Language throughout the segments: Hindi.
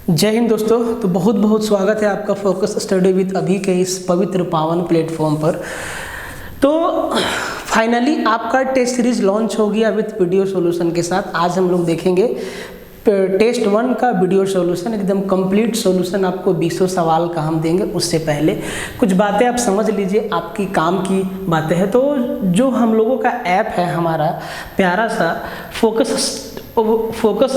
जय हिंद दोस्तों। तो बहुत बहुत स्वागत है आपका फोकस स्टडी विद अभी के इस पवित्र पावन प्लेटफॉर्म पर। तो फाइनली आपका टेस्ट सीरीज लॉन्च हो गया विद वीडियो सॉल्यूशन के साथ। आज हम लोग देखेंगे टेस्ट 1 का वीडियो सॉल्यूशन, एकदम कंप्लीट सॉल्यूशन आपको 20 सवाल का हम देंगे। उससे पहले कुछ बातें आप समझ लीजिए, आपकी काम की बातें हैं। तो जो हम लोगों का ऐप है हमारा प्यारा सा फोकस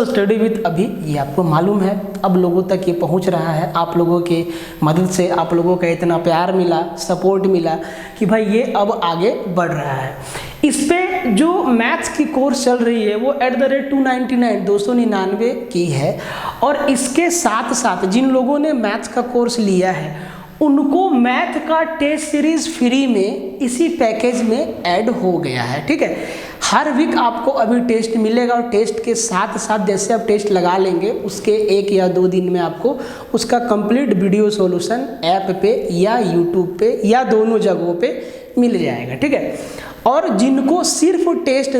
स्टडी विद अभी, ये आपको मालूम है अब लोगों तक ये पहुंच रहा है। आप लोगों के मदद से, आप लोगों का इतना प्यार मिला, सपोर्ट मिला कि भाई ये अब आगे बढ़ रहा है। इस पे जो मैथ्स की कोर्स चल रही है वो @299 की है। और इसके साथ साथ जिन लोगों ने मैथ्स का कोर्स लिया है उनको मैथ का टेस्ट सीरीज फ्री में इसी पैकेज में ऐड हो गया है। ठीक है, हर वीक आपको अभी टेस्ट मिलेगा और टेस्ट के साथ साथ जैसे आप टेस्ट लगा लेंगे उसके 1 या 2 दिन में आपको उसका कंप्लीट वीडियो सॉल्यूशन ऐप पे या यूट्यूब पे या दोनों जगहों पे मिल जाएगा। ठीक है, और जिनको सिर्फ टेस्ट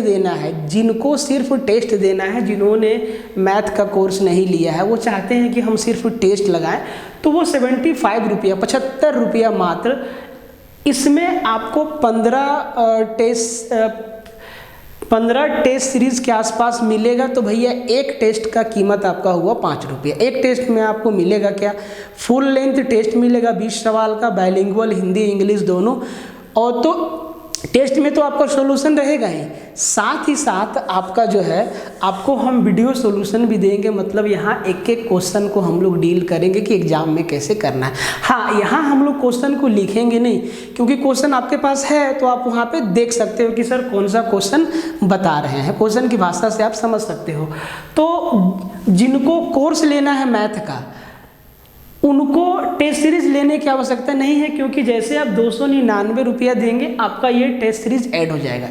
देना है, जिन्होंने मैथ का कोर्स नहीं लिया है, वो चाहते हैं कि हम सिर्फ टेस्ट लगाएं, तो वो 75 रुपया मात्र। इसमें आपको 15 टेस्ट सीरीज के आसपास मिलेगा। तो भैया एक टेस्ट का कीमत आपका हुआ 5 रुपये। एक टेस्ट में आपको मिलेगा क्या? फुल लेंथ टेस्ट मिलेगा 20 सवाल का, बाइलिंगुअल हिंदी इंग्लिश दोनों। और तो टेस्ट में तो आपका सॉल्यूशन रहेगा ही, साथ ही साथ आपका जो है आपको हम वीडियो सॉल्यूशन भी देंगे। मतलब यहाँ एक एक क्वेश्चन को हम लोग डील करेंगे कि एग्जाम में कैसे करना है। हाँ, यहाँ हम लोग क्वेश्चन को लिखेंगे नहीं, क्योंकि क्वेश्चन आपके पास है तो आप वहाँ पे देख सकते हो कि सर कौन सा क्वेश्चन बता रहे हैं। क्वेश्चन की भाषा से आप समझ सकते हो। तो जिनको कोर्स लेना है मैथ का उनको टेस्ट सीरीज लेने की आवश्यकता नहीं है, क्योंकि जैसे आप 299 रुपया देंगे आपका ये टेस्ट सीरीज ऐड हो जाएगा।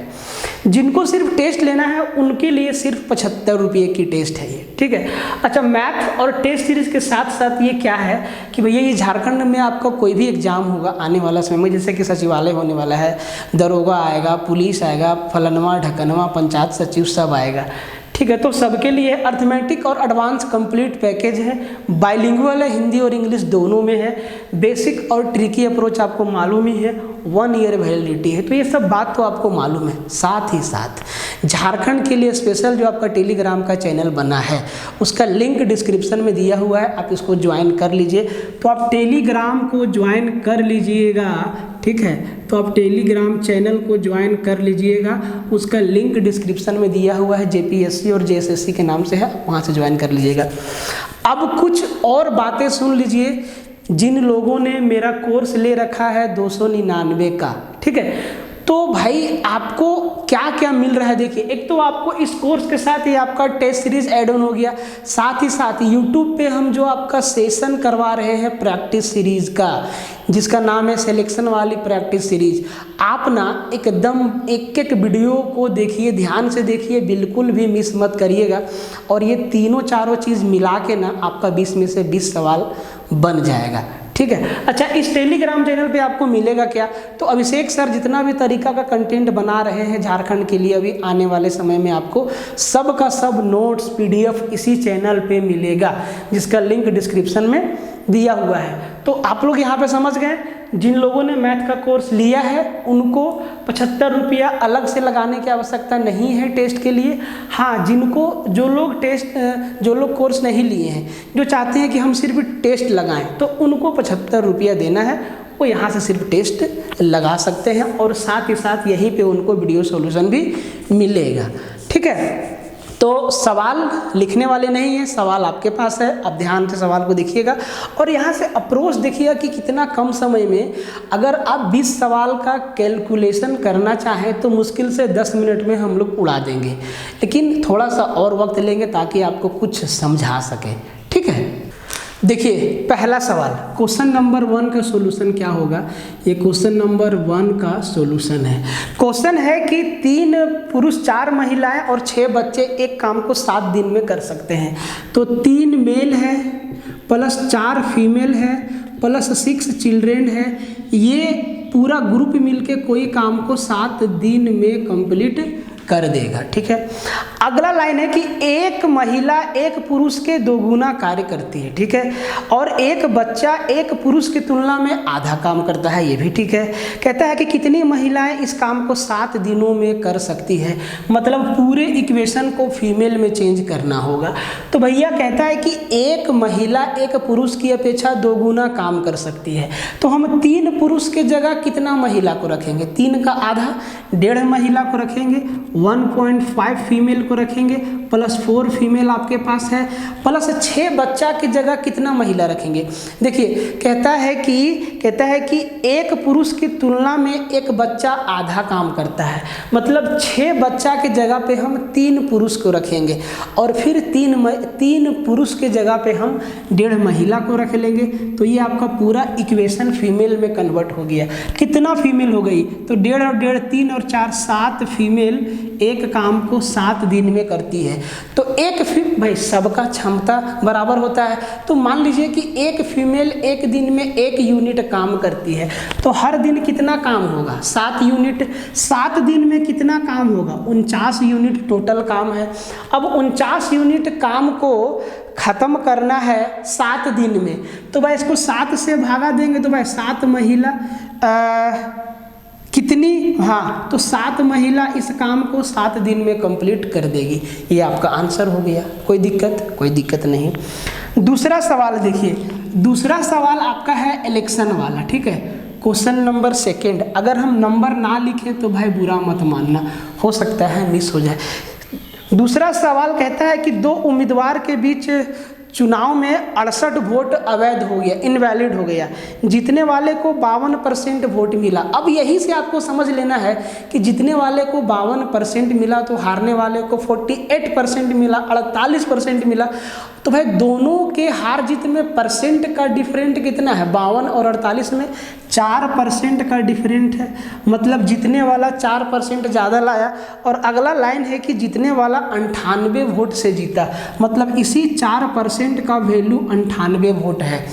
जिनको सिर्फ टेस्ट लेना है उनके लिए सिर्फ 75 रुपये की टेस्ट है ये। ठीक है, अच्छा, मैथ और टेस्ट सीरीज के साथ साथ ये क्या है कि भैया ये झारखंड में आपका कोई भी एग्जाम होगा आने वाला समय में, जैसे कि सचिवालय होने वाला है, दरोगा आएगा, पुलिस आएगा, फलनवा ढकनवा पंचायत सचिव सब आएगा। ठीक है, तो सबके लिए अर्थमेटिक और एडवांस कंप्लीट पैकेज है। बाइलिंगुअल है, हिंदी और इंग्लिश दोनों में है। बेसिक और ट्रिकी अप्रोच आपको मालूम ही है, 1 ईयर वैलिडिटी है। तो ये सब बात तो आपको मालूम है। साथ ही साथ झारखंड के लिए स्पेशल जो आपका टेलीग्राम का चैनल बना है उसका लिंक डिस्क्रिप्शन में दिया हुआ है, आप इसको ज्वाइन कर लीजिए। तो आप टेलीग्राम को ज्वाइन कर लीजिएगा। ठीक है, तो आप टेलीग्राम चैनल को ज्वाइन कर लीजिएगा, उसका लिंक डिस्क्रिप्शन में दिया हुआ है। JPSC और JSSC के नाम से है, वहाँ से ज्वाइन कर लीजिएगा। अब कुछ और बातें सुन लीजिए। जिन लोगों ने मेरा कोर्स ले रखा है 299 का, ठीक है, तो भाई आपको क्या क्या मिल रहा है देखिए। एक तो आपको इस कोर्स के साथ ही आपका टेस्ट सीरीज ऐड ऑन हो गया। साथ ही साथ यूट्यूब पे हम जो आपका सेशन करवा रहे हैं प्रैक्टिस सीरीज का, जिसका नाम है सिलेक्शन वाली प्रैक्टिस सीरीज, आप ना एकदम एक एक वीडियो को देखिए, ध्यान से देखिए, बिल्कुल भी मिस मत करिएगा। और ये तीनों चारों चीज़ मिला के ना आपका 20 में से 20 सवाल बन जाएगा। ठीक है, अच्छा, इस टेलीग्राम चैनल पे आपको मिलेगा क्या? तो अभिषेक सर जितना भी तरीका का कंटेंट बना रहे हैं झारखंड के लिए, अभी आने वाले समय में आपको सब का सब नोट्स PDF इसी चैनल पे मिलेगा, जिसका लिंक डिस्क्रिप्शन में दिया हुआ है। तो आप लोग यहाँ पे समझ गए, जिन लोगों ने मैथ का कोर्स लिया है उनको 75 रुपया अलग से लगाने की आवश्यकता नहीं है टेस्ट के लिए। हाँ, जो लोग कोर्स नहीं लिए हैं, जो चाहते हैं कि हम सिर्फ टेस्ट लगाएं, तो उनको 75 रुपया देना है। वो यहाँ से सिर्फ टेस्ट लगा सकते हैं और साथ ही साथ यहीं पे उनको वीडियो सॉल्यूशन भी मिलेगा। ठीक है, तो सवाल लिखने वाले नहीं है, सवाल आपके पास है। आप ध्यान से सवाल को देखिएगा और यहाँ से अप्रोच देखिएगा कि कितना कम समय में अगर आप 20 सवाल का कैलकुलेशन करना चाहें तो मुश्किल से 10 मिनट में हम लोग उड़ा देंगे, लेकिन थोड़ा सा और वक्त लेंगे ताकि आपको कुछ समझा सके। ठीक है, देखिए पहला सवाल, क्वेश्चन नंबर 1 का सॉल्यूशन क्या होगा? ये क्वेश्चन नंबर 1 का सॉल्यूशन है। क्वेश्चन है कि 3 पुरुष 4 महिलाएं और 6 बच्चे एक काम को 7 दिन में कर सकते हैं। तो 3 मेल है प्लस 4 फीमेल है प्लस 6 चिल्ड्रेन है, ये पूरा ग्रुप मिलके कोई काम को 7 दिन में कंप्लीट कर देगा। ठीक है, अगला लाइन है कि एक महिला एक पुरुष के दोगुना कार्य करती है। ठीक है, और एक बच्चा एक पुरुष की तुलना में आधा काम करता है, ये भी ठीक है। कहता है कि कितनी महिलाएं इस काम को 7 दिनों में कर सकती है, मतलब पूरे इक्वेशन को फीमेल में चेंज करना होगा। तो भैया कहता है कि एक महिला एक पुरुष की अपेक्षा दोगुना काम कर सकती है, तो हम 3 पुरुष के जगह कितना महिला को रखेंगे, 3 का आधा 1.5 महिला को रखेंगे, 1.5 फीमेल को रखेंगे, प्लस 4 फीमेल आपके पास है, प्लस 6 बच्चा की जगह कितना महिला रखेंगे। देखिए कहता है कि एक पुरुष की तुलना में एक बच्चा आधा काम करता है, मतलब 6 बच्चा की जगह पे हम 3 पुरुष को रखेंगे, और फिर 3 पुरुष के जगह पे हम 1.5 महिला को रख लेंगे। तो ये आपका पूरा इक्वेशन फीमेल में कन्वर्ट हो गया। कितना फीमेल हो गई, तो 1.5 और 1.5 3 और 4 7 फीमेल एक काम को 7 दिन में करती है। तो भाई सबका क्षमता बराबर होता है, तो मान लीजिए कि एक फीमेल एक दिन में 1 यूनिट काम करती है, तो हर दिन कितना काम होगा, 7 यूनिट। 7 दिन में कितना काम होगा, 49 यूनिट टोटल काम है। अब 49 यूनिट काम को ख़त्म करना है 7 दिन में, तो भाई इसको 7 से भागा देंगे, तो भाई 7 महिला कितनी, हाँ, तो 7 महिला इस काम को 7 दिन में कंप्लीट कर देगी। ये आपका आंसर हो गया। कोई दिक्कत नहीं। दूसरा सवाल देखिए, दूसरा सवाल आपका है इलेक्शन वाला। ठीक है, क्वेश्चन नंबर 2। अगर हम नंबर ना लिखें तो भाई बुरा मत मानना, हो सकता है मिस हो जाए। दूसरा सवाल कहता है कि 2 उम्मीदवार के बीच चुनाव में 68 वोट अवैध हो गया, इनवैलिड हो गया, जीतने वाले को 52% वोट मिला। अब यही से आपको समझ लेना है कि जीतने वाले को 52% मिला तो हारने वाले को 48% मिला, 48% मिला। तो भाई दोनों के हार जीत में परसेंट का डिफरेंट कितना है, 52 और 48 में 4% का डिफरेंट है, मतलब जीतने वाला 4% ज़्यादा लाया। और अगला लाइन है कि जीतने वाला 98 वोट से जीता, मतलब इसी 4% का वैल्यू 98 वोट है।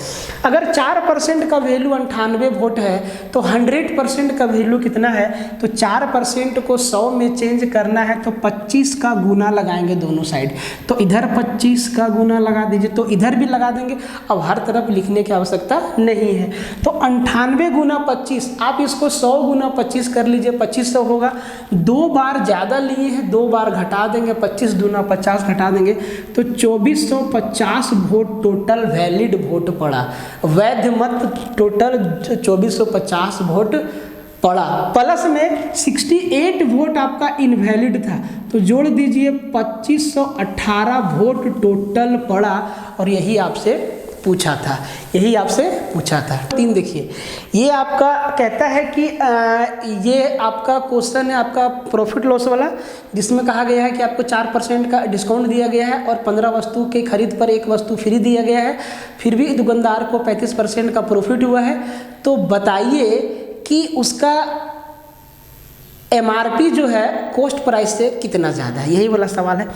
अगर 4% का वैल्यू 98 वोट है तो 100% का वैल्यू कितना है, तो 4% को 100 में चेंज करना है तो 25 का गुना लगाएंगे दोनों साइड। तो इधर 25 का गुना लगा दीजिए, तो इधर भी लगा देंगे। अब हर तरफ लिखने की आवश्यकता नहीं है। तो 98 गुना 25, आप इसको 100 गुना 25 कर लीजिए, 2500 होगा। 2 बार ज़्यादा लिए हैं, 2 बार घटा देंगे, 25 दूना 50 घटा देंगे, तो 2450 वोट टोटल वैलिड वोट पड़ा, वैध मत टोटल 2450 वोट पड़ा। प्लस में 68 वोट आपका इनवैलिड था, तो जोड़ दीजिए 2518 वोट टोटल पड़ा। और यही आपसे पूछा था, 3 देखिए, ये आपका कहता है कि ये आपका क्वेश्चन है आपका प्रॉफिट लॉस वाला, जिसमें कहा गया है कि आपको 4% का डिस्काउंट दिया गया है और 15 वस्तु के खरीद पर 1 वस्तु फ्री दिया गया है, फिर भी दुकानदार को 35% का प्रॉफिट हुआ है। तो बताइए कि उसका MRP जो है कॉस्ट प्राइस से कितना ज़्यादा है, यही वाला सवाल है।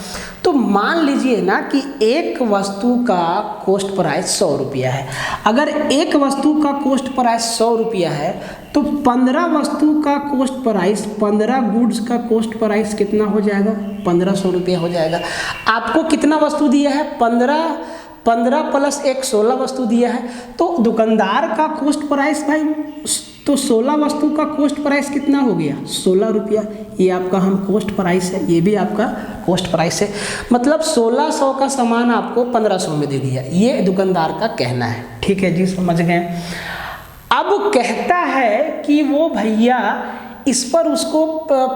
तो मान लीजिए ना कि एक वस्तु का कॉस्ट प्राइस 100 रुपया है। अगर एक वस्तु का कॉस्ट प्राइस 100 रुपया है तो 15 वस्तु का कॉस्ट प्राइस, 15 गुड्स का कॉस्ट प्राइस कितना हो जाएगा, 1500 रुपया हो जाएगा। आपको कितना वस्तु दिया है, 15 प्लस 1 16 वस्तु दिया है। तो दुकानदार का कॉस्ट प्राइस भाई, तो 16 वस्तु का कॉस्ट प्राइस कितना हो गया, 16 रुपया। ये आपका हम कॉस्ट प्राइस है, ये भी आपका कॉस्ट प्राइस है, मतलब 1600 का सामान आपको 1500 में दे दिया, ये दुकानदार का कहना है। ठीक है जी, समझ गए। अब कहता है कि वो भैया इस पर उसको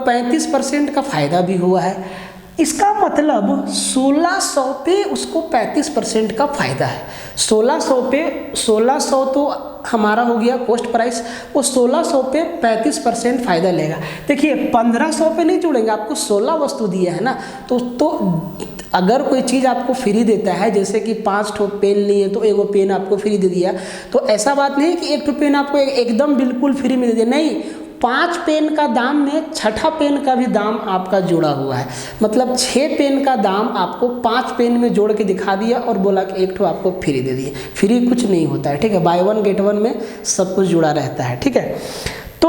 35% का फ़ायदा भी हुआ है। इसका मतलब 1600 पे उसको 35% का फ़ायदा है। 1600 पे 1600 तो हमारा हो गया कॉस्ट प्राइस, वो 1600 पे 35% फ़ायदा लेगा। देखिए 1500 पे नहीं जोड़ेंगे, आपको 16 वस्तु दिया है ना, तो अगर कोई चीज़ आपको फ्री देता है, जैसे कि 5 ठो पेन लिए तो 1 पेन आपको फ्री दे दिया, तो ऐसा बात नहीं कि 1 ठो पेन आपको एकदम बिल्कुल फ्री में दे दिया, नहीं, 5 पेन का दाम में 6ठा पेन का भी दाम आपका जुड़ा हुआ है, मतलब 6 पेन का दाम आपको 5 पेन में जोड़ के दिखा दिया और बोला कि 1 ठो आपको फ्री दे दिए। फ्री कुछ नहीं होता है, ठीक है, बाय 1 गेट 1 में सब कुछ जुड़ा रहता है। ठीक है, तो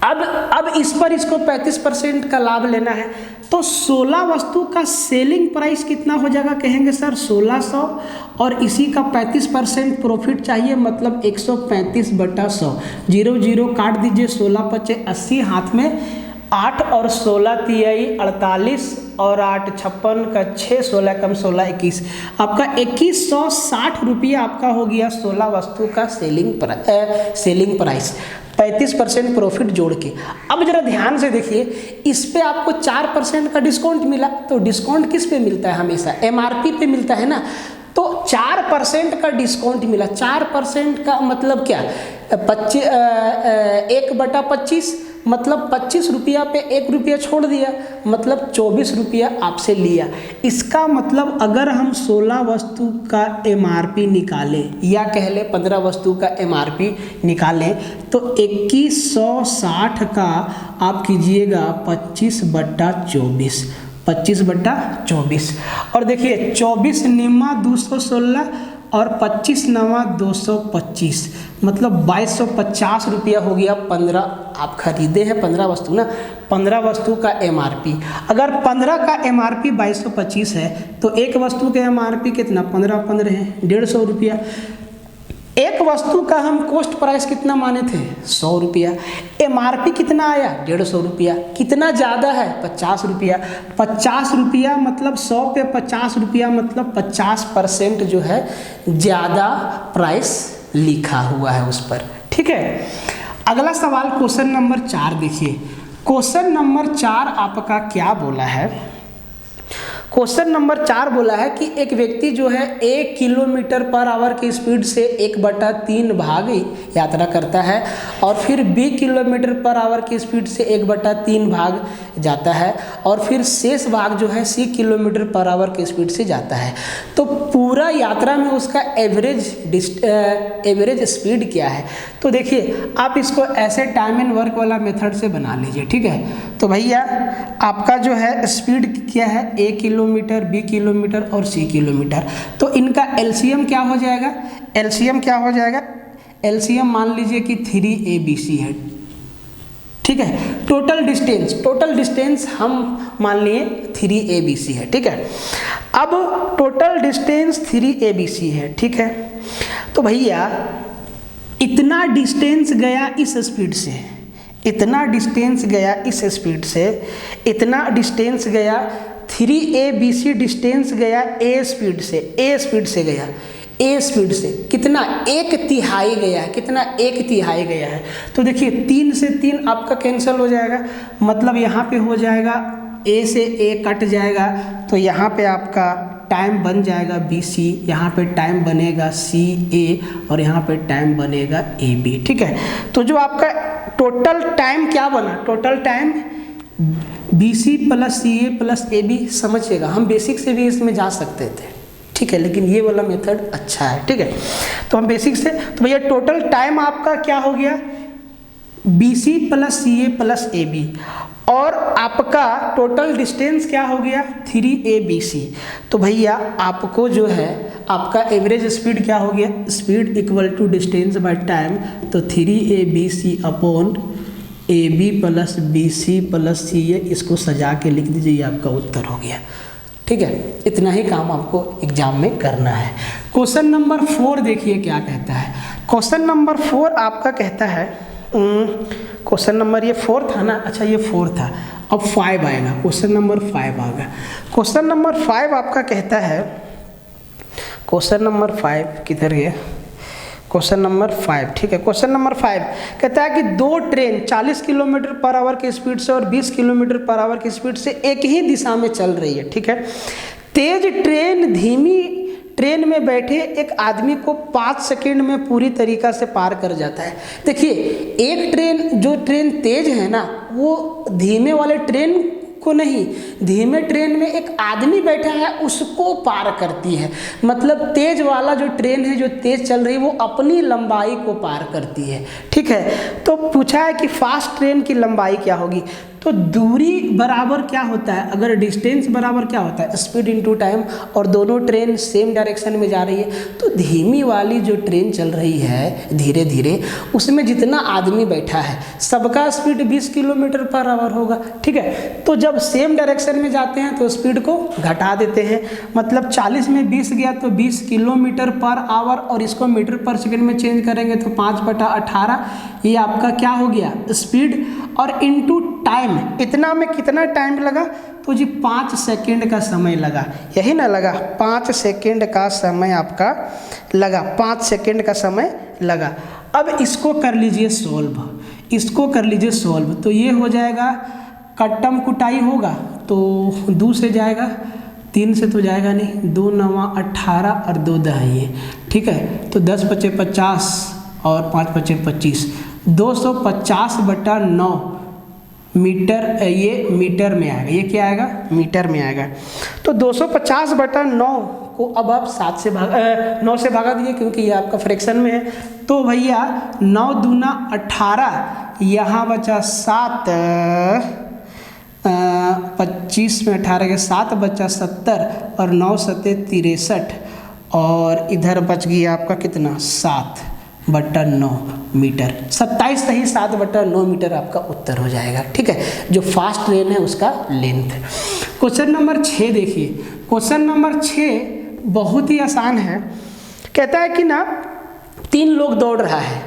अब अब इस पर इसको 35% का लाभ लेना है, तो 16 वस्तु का सेलिंग प्राइस कितना हो जाएगा, कहेंगे सर 1600, और इसी का 35% प्रॉफिट चाहिए, मतलब 135/100। 0 0 काट दीजिए, 16 × 80, हाथ में 8 और 16 तिहाई 48 और 8 56 का 6, 16 कम 16 21, आपका 2160 रुपया आपका हो गया 16 वस्तु का सेलिंग प्राइस, 35% प्रॉफिट जोड़ के। अब जरा ध्यान से देखिए, इस पे आपको 4% का डिस्काउंट मिला, तो डिस्काउंट किस पे मिलता है, हमेशा MRP पे मिलता है ना, तो 4% का डिस्काउंट मिला। 4% का मतलब क्या, 1/25, मतलब 25 रुपया पे 1 रुपया छोड़ दिया, मतलब 24 रुपया आपसे लिया। इसका मतलब अगर हम 16 वस्तु का MRP निकालें, या कह लें 15 वस्तु का MRP निकालें, तो 2160 का आप कीजिएगा 25/24, 25/24, और देखिए 24 निम्मा 216 और 25 नवा 225, मतलब 2250 रुपया हो गया। 15 आप खरीदे हैं, 15 वस्तु ना, 15 वस्तु का MRP। अगर 15 का MRP 2225 है, तो एक वस्तु का MRP कितना, 15 है, 150 रुपया। एक वस्तु का हम कॉस्ट प्राइस कितना माने थे, 100 रुपया, MRP कितना आया, 150 रुपया, कितना ज़्यादा है, 50 रुपया। 50 रुपया मतलब 100 पे 50 रुपया, मतलब 50% जो है ज़्यादा प्राइस लिखा हुआ है उस पर, ठीक है। अगला सवाल क्वेश्चन नंबर 4 देखिए। क्वेश्चन नंबर 4 आपका क्या बोला है, क्वेश्चन नंबर 4 बोला है कि एक व्यक्ति जो है 1 किलोमीटर/आवर की स्पीड से 1/3 भाग यात्रा करता है, और फिर 20 किलोमीटर/आवर की स्पीड से 1/3 भाग जाता है, और फिर शेष भाग जो है 30 किलोमीटर/आवर की स्पीड से जाता है। तो पूरा यात्रा में उसका एवरेज स्पीड क्या है। तो देखिए आप इसको ऐसे टाइम एंड वर्क वाला मेथड से बना लीजिए, ठीक है। तो भैया आपका जो है स्पीड क्या है, 1 किलोमीटर, 20 किलोमीटर और 30 किलोमीटर, तो इनका LCM क्या हो जाएगा, LCM क्या हो जाएगा, LCM मान लीजिए कि 3ABC है, ठीक है। टोटल डिस्टेंस हम मान लिए 3ABC है, ठीक है। अब टोटल डिस्टेंस 3ABC है, ठीक है। तो भैया इतना डिस्टेंस गया इस स्पीड से, इतना डिस्टेंस गया इस स्पीड से, इतना डिस्टेंस गया 3ABC डिस्टेंस गया A स्पीड से, A स्पीड से गया, A स्पीड से कितना, 1/3 गया है, कितना 1/3 गया है। तो देखिए 3 से 3 आपका कैंसिल हो जाएगा, मतलब यहाँ पे हो जाएगा A से A कट जाएगा, तो यहाँ पे आपका टाइम बन जाएगा BC, यहाँ पे टाइम बनेगा CA, और यहाँ पे टाइम बनेगा AB, ठीक है। तो जो आपका टोटल टाइम क्या बना, total time BC + CA + AB, समझिएगा हम बेसिक से भी इसमें जा सकते थे, ठीक है, लेकिन ये वाला मेथड अच्छा है, ठीक है। तो हम बेसिक से, तो भैया टोटल टाइम आपका क्या हो गया, BC + CA + AB, और आपका टोटल डिस्टेंस क्या हो गया 3ABC। तो भैया आपको जो है आपका एवरेज स्पीड क्या हो गया, स्पीड = डिस्टेंस बाय टाइम, तो 3ABC upon AB + BC + CA, इसको सजा के लिख दीजिए, ये आपका उत्तर हो गया, ठीक है। इतना ही काम आपको एग्जाम में करना है। क्वेश्चन नंबर 4 देखिए क्या कहता है। क्वेश्चन नंबर 4 आपका कहता है, क्वेश्चन नंबर ये 4 था ना, अच्छा ये 4 था, अब 5 आएगा, क्वेश्चन नंबर 5 आएगा। क्वेश्चन नंबर 5 आपका कहता है, क्वेश्चन नंबर 5 किधर गया, क्वेश्चन नंबर 5, ठीक है। क्वेश्चन नंबर 5 कहता है कि 2 ट्रेन 40 किलोमीटर/आवर की स्पीड से और 20 किलोमीटर/आवर की स्पीड से एक ही दिशा में चल रही है, ठीक है। तेज ट्रेन धीमी ट्रेन में बैठे एक आदमी को 5 सेकंड में पूरी तरीका से पार कर जाता है। देखिए एक ट्रेन, जो ट्रेन तेज है ना, वो धीमे वाले ट्रेन को नहीं, धीमे ट्रेन में एक आदमी बैठा है उसको पार करती है। मतलब तेज वाला जो ट्रेन है, जो तेज चल रही है, वो अपनी लंबाई को पार करती है, ठीक है। तो पूछा है कि फास्ट ट्रेन की लंबाई क्या होगी। तो दूरी बराबर क्या होता है, अगर डिस्टेंस बराबर क्या होता है, स्पीड इनटू टाइम, और दोनों ट्रेन सेम डायरेक्शन में जा रही है, तो धीमी वाली जो ट्रेन चल रही है धीरे धीरे, उसमें जितना आदमी बैठा है सबका स्पीड 20 किलोमीटर पर आवर होगा, ठीक है। तो जब सेम डायरेक्शन में जाते हैं तो स्पीड को घटा देते हैं, मतलब 40 में 20 गया तो 20 किलोमीटर पर आवर, और इसको मीटर पर सेकंड में चेंज करेंगे तो 5/18, ये आपका क्या हो गया स्पीड, और इनटू टाइम, इतना में कितना टाइम लगा, तो जी 5 सेकेंड का समय लगा, यही ना लगा, 5 सेकेंड का समय आपका लगा, 5 सेकेंड का समय लगा। अब इसको कर लीजिए सोल्व, इसको कर लीजिए सोल्व, तो ये हो जाएगा, कट्टम कुटाई होगा तो 2 से जाएगा, 3 से तो जाएगा नहीं, 2 9 18 और 2 10 ये, ठीक है। तो 10 × 5 = 50 और 5 × 5 = 25, 250/9 मीटर, ये मीटर में आएगा, ये क्या आएगा मीटर में आएगा। तो 250/9 को अब आप 9 से भागा दीजिए, क्योंकि ये आपका फ्रैक्शन में है, तो भैया 9 दूना 18, यहाँ बचा 7, 25 में 18 के 7 बचा 70, और 9 7 63, और इधर बच गया आपका कितना 7/9 मीटर, 27 सही 7/9 मीटर आपका उत्तर हो जाएगा, ठीक है, जो फास्ट ट्रेन है उसका लेंथ। क्वेश्चन नंबर 6 देखिए, क्वेश्चन नंबर 6 बहुत ही आसान है, कहता है कि ना 3 लोग दौड़ रहा है,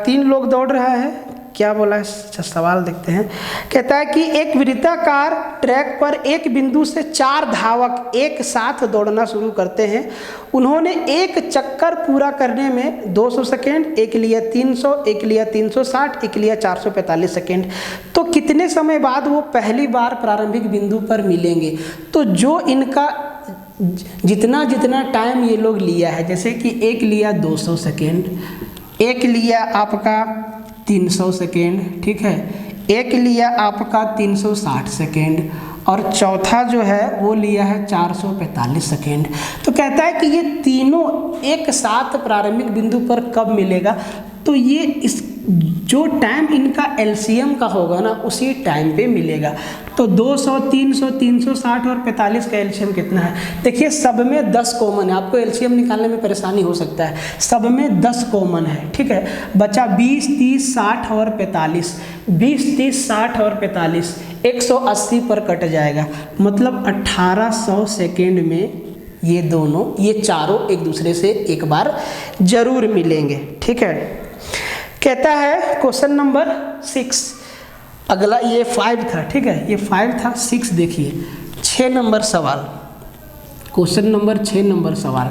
3 लोग दौड़ रहा है, क्या बोला है सवाल देखते हैं। कहता है कि एक वृत्ताकार ट्रैक पर एक बिंदु से 4 धावक एक साथ दौड़ना शुरू करते हैं। उन्होंने एक चक्कर पूरा करने में 200 सेकेंड, एक लिया 300, एक लिया 360, एक लिया 445 सेकेंड। तो कितने समय बाद वो पहली बार प्रारंभिक बिंदु पर मिलेंगे? तो जो इनका जितना जितना टाइम ये लोग लिया है, जैसे कि एक लिया 200 सेकेंड, एक लिया आपका 300 सेकेंड, ठीक है, एक लिया आपका 360 सेकेंड, और चौथा जो है वो लिया है 445 सेकेंड। तो कहता है कि ये तीनों एक साथ प्रारंभिक बिंदु पर कब मिलेगा? तो ये इस जो टाइम इनका एलसीएम का होगा ना, उसी टाइम पे मिलेगा। तो 200, 300, 360 और 45 का एलसीएम कितना है? देखिए सब में 10 कॉमन है, आपको एलसीएम निकालने में परेशानी हो सकता है, सब में 10 कॉमन है, ठीक है। बचा 20, 30, 60 और 45, 20, 30, 60 और 45 180 पर कट जाएगा, मतलब 1800 सेकेंड में ये दोनों, ये चारों एक दूसरे से एक बार जरूर मिलेंगे, ठीक है। कहता है क्वेश्चन नंबर 6, अगला ये 5 था, ठीक है, ये 5 था, 6 देखिए 6 नंबर सवाल, क्वेश्चन नंबर 6 नंबर सवाल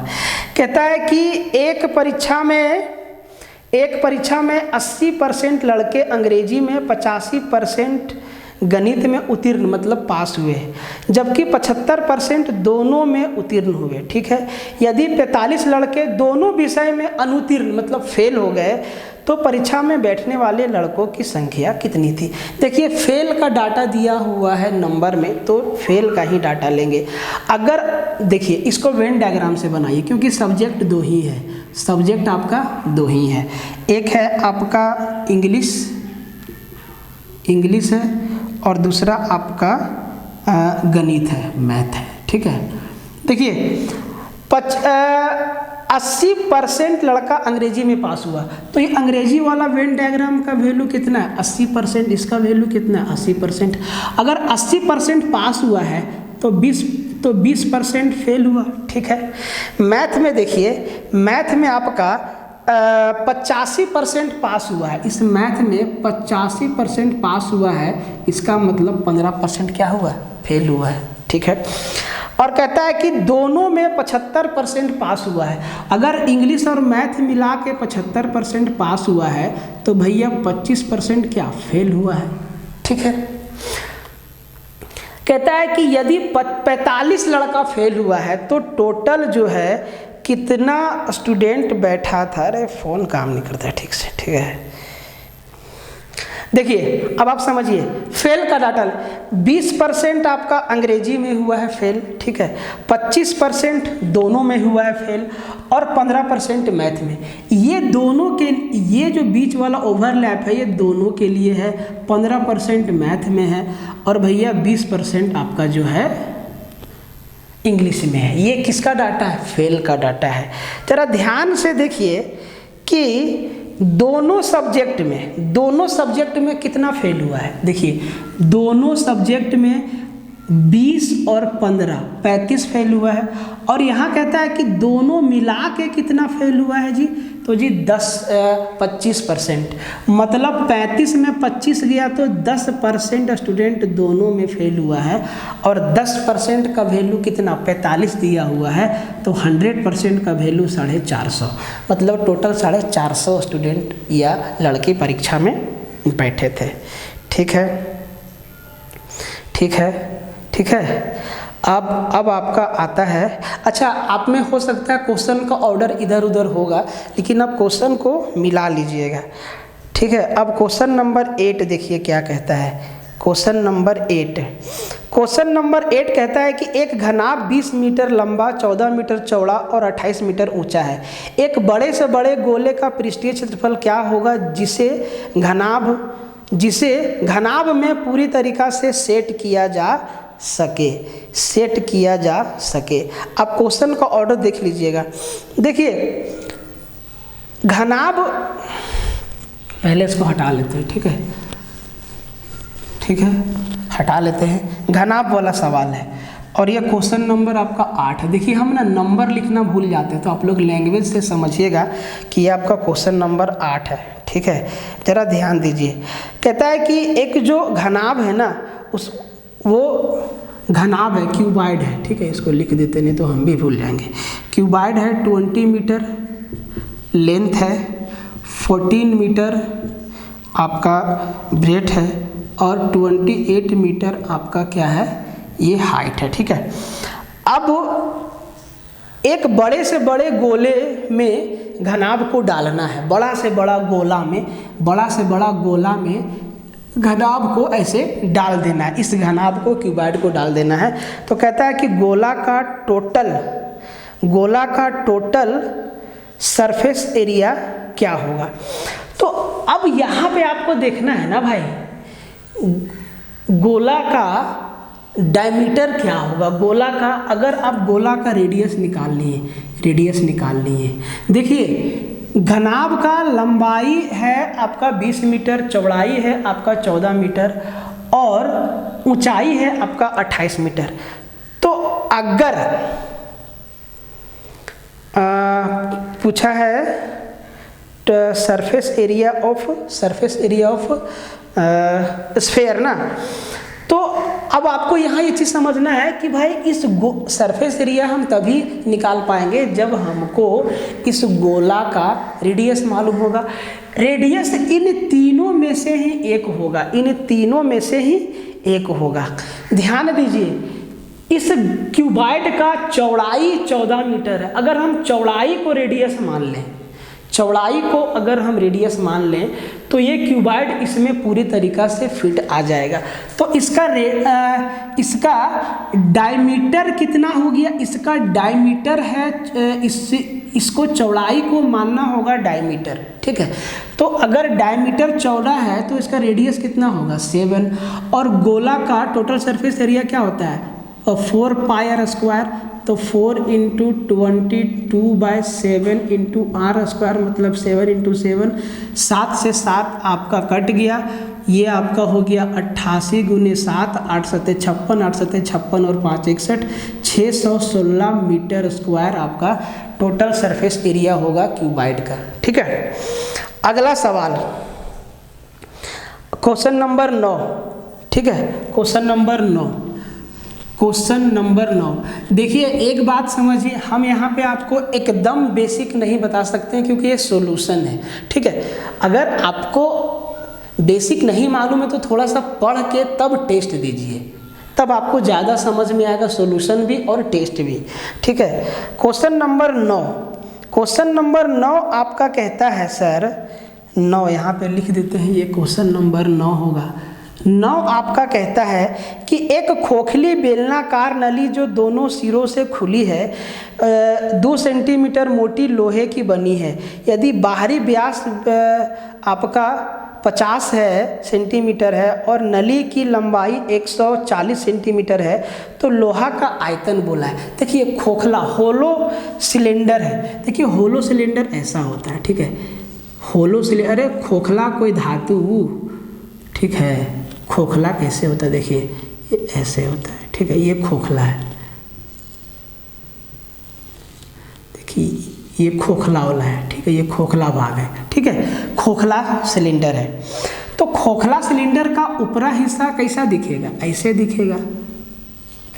कहता है कि एक परीक्षा में 80% लड़के अंग्रेजी में, 85% गणित में उत्तीर्ण मतलब पास हुए हैं, जबकि 75% दोनों में उत्तीर्ण हुए, ठीक है। यदि 45 लड़के दोनों विषय में अनुत्तीर्ण मतलब फेल हो गए, तो परीक्षा में बैठने वाले लड़कों की संख्या कितनी थी? देखिए फेल का डाटा दिया हुआ है नंबर में, तो फेल का ही डाटा लेंगे। अगर देखिए इसको वेन डायग्राम से बनाइए, क्योंकि सब्जेक्ट 2 ही है, सब्जेक्ट आपका 2 ही है, एक है आपका इंग्लिश है, और दूसरा आपका गणित है, मैथ है, ठीक है। देखिए 80% लड़का अंग्रेजी में पास हुआ, तो ये अंग्रेजी वाला वेन डायग्राम का वैल्यू कितना है? 80%, इसका वैल्यू कितना है? 80%। अगर 80% पास हुआ है तो 20% फेल हुआ, ठीक है। मैथ में देखिए, मैथ में आपका 85% पास हुआ है, इस मैथ में 85% पास हुआ है, इसका मतलब 15% क्या हुआ? फेल हुआ है, ठीक है। और कहता है कि दोनों में 75% पास हुआ है। अगर इंग्लिश और मैथ मिला के 75% पास हुआ है, तो भैया 25% क्या फेल हुआ है, ठीक है। कहता है कि यदि 45 लड़का फेल हुआ है, तो टोटल जो है कितना स्टूडेंट बैठा था? अरे फ़ोन काम नहीं करता है ठीक से, ठीक है। देखिए अब आप समझिए, फेल का डाटा 20% आपका अंग्रेजी में हुआ है फेल, ठीक है, 25% दोनों में हुआ है फेल, और 15% मैथ में। ये दोनों के, ये जो बीच वाला ओवरलैप है ये दोनों के लिए है, 15% मैथ में है और भैया 20% आपका जो है इंग्लिश में है। ये किसका डाटा है? फेल का डाटा है। जरा ध्यान से देखिए कि दोनों सब्जेक्ट में कितना फेल हुआ है। देखिए दोनों सब्जेक्ट में 20 और 15 35 फेल हुआ है, और यहाँ कहता है कि दोनों मिला के कितना फेल हुआ है जी, तो जी 25%, मतलब 35 में 25 गया तो 10% स्टूडेंट दोनों में फेल हुआ है, और 10% का वैल्यू कितना 45 दिया हुआ है, तो 100% का वैल्यू 450, मतलब टोटल 450 स्टूडेंट या लड़के परीक्षा में बैठे थे। ठीक है, ठीक है, ठीक है। अब आपका आता है, अच्छा आप में हो सकता है क्वेश्चन का ऑर्डर इधर उधर होगा, लेकिन आप क्वेश्चन को मिला लीजिएगा, ठीक है। अब क्वेश्चन नंबर 8 देखिए क्या कहता है। क्वेश्चन नंबर 8 कहता है कि एक घनाभ 20 मीटर लंबा, 14 मीटर चौड़ा और 28 मीटर ऊंचा है। एक बड़े से बड़े गोले का पृष्ठीय क्षेत्रफल क्या होगा जिसे घनाभ में पूरी तरीका से सेट किया जा सके। आप क्वेश्चन का ऑर्डर देख लीजिएगा। देखिए घनाभ, पहले इसको हटा लेते हैं, ठीक है, ठीक है, हटा लेते हैं। घनाभ वाला सवाल है और ये क्वेश्चन नंबर आपका 8 है। देखिए हम ना नंबर लिखना भूल जाते हैं, तो आप लोग लैंग्वेज से समझिएगा कि ये आपका क्वेश्चन नंबर 8 है, ठीक है। जरा ध्यान दीजिए, कहता है कि एक जो घनाभ है ना, वो घनाभ है, क्यूबाइड है, ठीक है, इसको लिख देते, नहीं तो हम भी भूल जाएंगे। क्यूबाइड है, 20 मीटर लेंथ है, 14 मीटर आपका ब्रेथ है और 28 मीटर आपका क्या है, ये हाइट है, ठीक है। अब एक बड़े से बड़े गोले में घनाभ को डालना है, बड़ा से बड़ा गोला में घनाभ को ऐसे डाल देना है, इस घनाभ को, क्यूबाइड को डाल देना है। तो कहता है कि गोला का टोटल सरफेस एरिया क्या होगा। तो अब यहाँ पे आपको देखना है ना भाई, गोला का डायमीटर क्या होगा। गोला का, अगर आप गोला का रेडियस निकाल लिए, देखिए घनाभ का लंबाई है आपका 20 मीटर, चौड़ाई है आपका 14 मीटर और ऊंचाई है आपका 28 मीटर। तो अगर पूछा है सरफेस एरिया ऑफ स्फेयर ना, तो अब आपको यहाँ ये चीज़ समझना है कि भाई इस सरफेस एरिया हम तभी निकाल पाएंगे जब हमको इस गोला का रेडियस मालूम होगा। रेडियस इन तीनों में से ही एक होगा। ध्यान दीजिए, इस क्यूबाइड का चौड़ाई 14 मीटर है। अगर हम चौड़ाई को रेडियस मान लें तो ये क्यूबाइड इसमें पूरी तरीका से फिट आ जाएगा। तो इसका डायमीटर कितना हो गया, इसका डायमीटर है, इसको चौड़ाई को मानना होगा डायमीटर, ठीक है। तो अगर डायमीटर 14 है तो इसका रेडियस कितना होगा 7, और गोला का टोटल सरफेस एरिया क्या होता है 4 पाई आर स्क्वायर, तो 4 × 22/7 × r स्क्वायर, मतलब 7 × 7, 7 से 7 आपका कट गया, ये आपका हो गया 88 × 7, 8 7 56, 8 7 56 और 5 61, 616 मीटर स्क्वायर आपका टोटल सरफेस एरिया होगा क्यूबाइड का, ठीक है। अगला सवाल क्वेश्चन नंबर 9, ठीक है, क्वेश्चन नंबर 9। देखिए एक बात समझिए, हम यहाँ पे आपको एकदम बेसिक नहीं बता सकते हैं क्योंकि ये सॉल्यूशन है, ठीक है। अगर आपको बेसिक नहीं मालूम है तो थोड़ा सा पढ़ के तब टेस्ट दीजिए, तब आपको ज़्यादा समझ में आएगा, सॉल्यूशन भी और टेस्ट भी, ठीक है। क्वेश्चन नंबर 9 आपका कहता है सर, 9 यहाँ पे लिख देते हैं, ये क्वेश्चन नंबर 9 होगा। 9 आपका कहता है कि एक खोखली बेलनाकार नली जो दोनों सिरों से खुली है 2 सेंटीमीटर मोटी लोहे की बनी है। यदि बाहरी व्यास आपका 50 सेंटीमीटर है और नली की लंबाई 140 सेंटीमीटर है तो लोहा का आयतन बोला है। देखिए खोखला होलो सिलेंडर है। देखिए होलो सिलेंडर ऐसा होता है, ठीक है, होलो सिलेंडर, अरे खोखला कोई धातु, ठीक है, खोखला कैसे होता है, देखिए ये ऐसे होता है, ठीक है, ये खोखला है, देखिए ये खोखला वाला है, ठीक है, ये खोखला भाग है, ठीक है, खोखला सिलेंडर है। तो खोखला सिलेंडर का ऊपरा हिस्सा कैसा दिखेगा, ऐसे दिखेगा,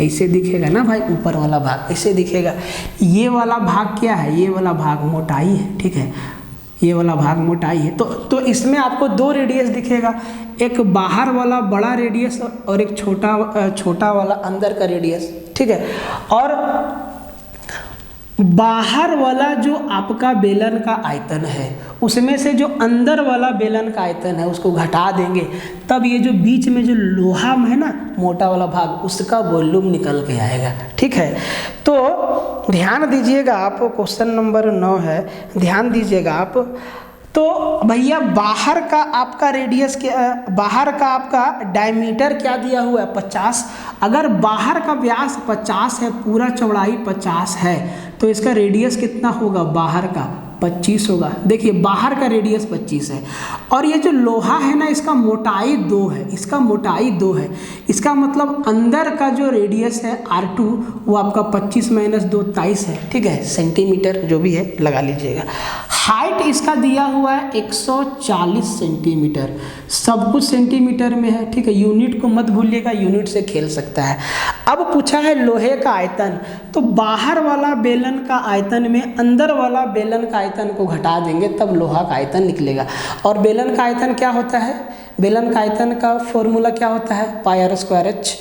ऐसे दिखेगा ना भाई, ऊपर वाला भाग ऐसे दिखेगा। ये वाला भाग क्या है, ये वाला भाग मोटाई है, ठीक है, ये वाला भाग मोटाई है। तो इसमें आपको 2 रेडियस दिखेगा, एक बाहर वाला बड़ा रेडियस और एक छोटा वाला अंदर का रेडियस, ठीक है। और बाहर वाला जो आपका बेलन का आयतन है उसमें से जो अंदर वाला बेलन का आयतन है उसको घटा देंगे, तब ये जो बीच में जो लोहा है ना मोटा वाला भाग, उसका वॉल्यूम निकल के आएगा, ठीक है। तो ध्यान दीजिएगा आप, क्वेश्चन नंबर 9 है, ध्यान दीजिएगा आप। तो भैया बाहर का आपका रेडियस क्या, बाहर का आपका डायमीटर क्या दिया हुआ है 50। अगर बाहर का व्यास 50 है, पूरा चौड़ाई 50 है, तो इसका रेडियस कितना होगा, बाहर का 25 होगा। देखिए बाहर का रेडियस 25 है और ये जो लोहा है ना इसका मोटाई 2 है, इसका मोटाई 2 है, इसका मतलब अंदर का जो रेडियस है R2 वो आपका 25 - 2 23 है, ठीक है, सेंटीमीटर जो भी है लगा लीजिएगा। हाइट इसका दिया हुआ है 140 सेंटीमीटर, सब कुछ सेंटीमीटर में है, ठीक है, यूनिट को मत भूलिएगा, यूनिट से खेल सकता है। अब पूछा है लोहे का आयतन, तो बाहर वाला बेलन का आयतन में अंदर वाला बेलन का आयतन को घटा देंगे तब लोहा का आयतन निकलेगा। और बेलन का आयतन क्या होता है, बेलन का आयतन का फॉर्मूला क्या होता है, πr²h,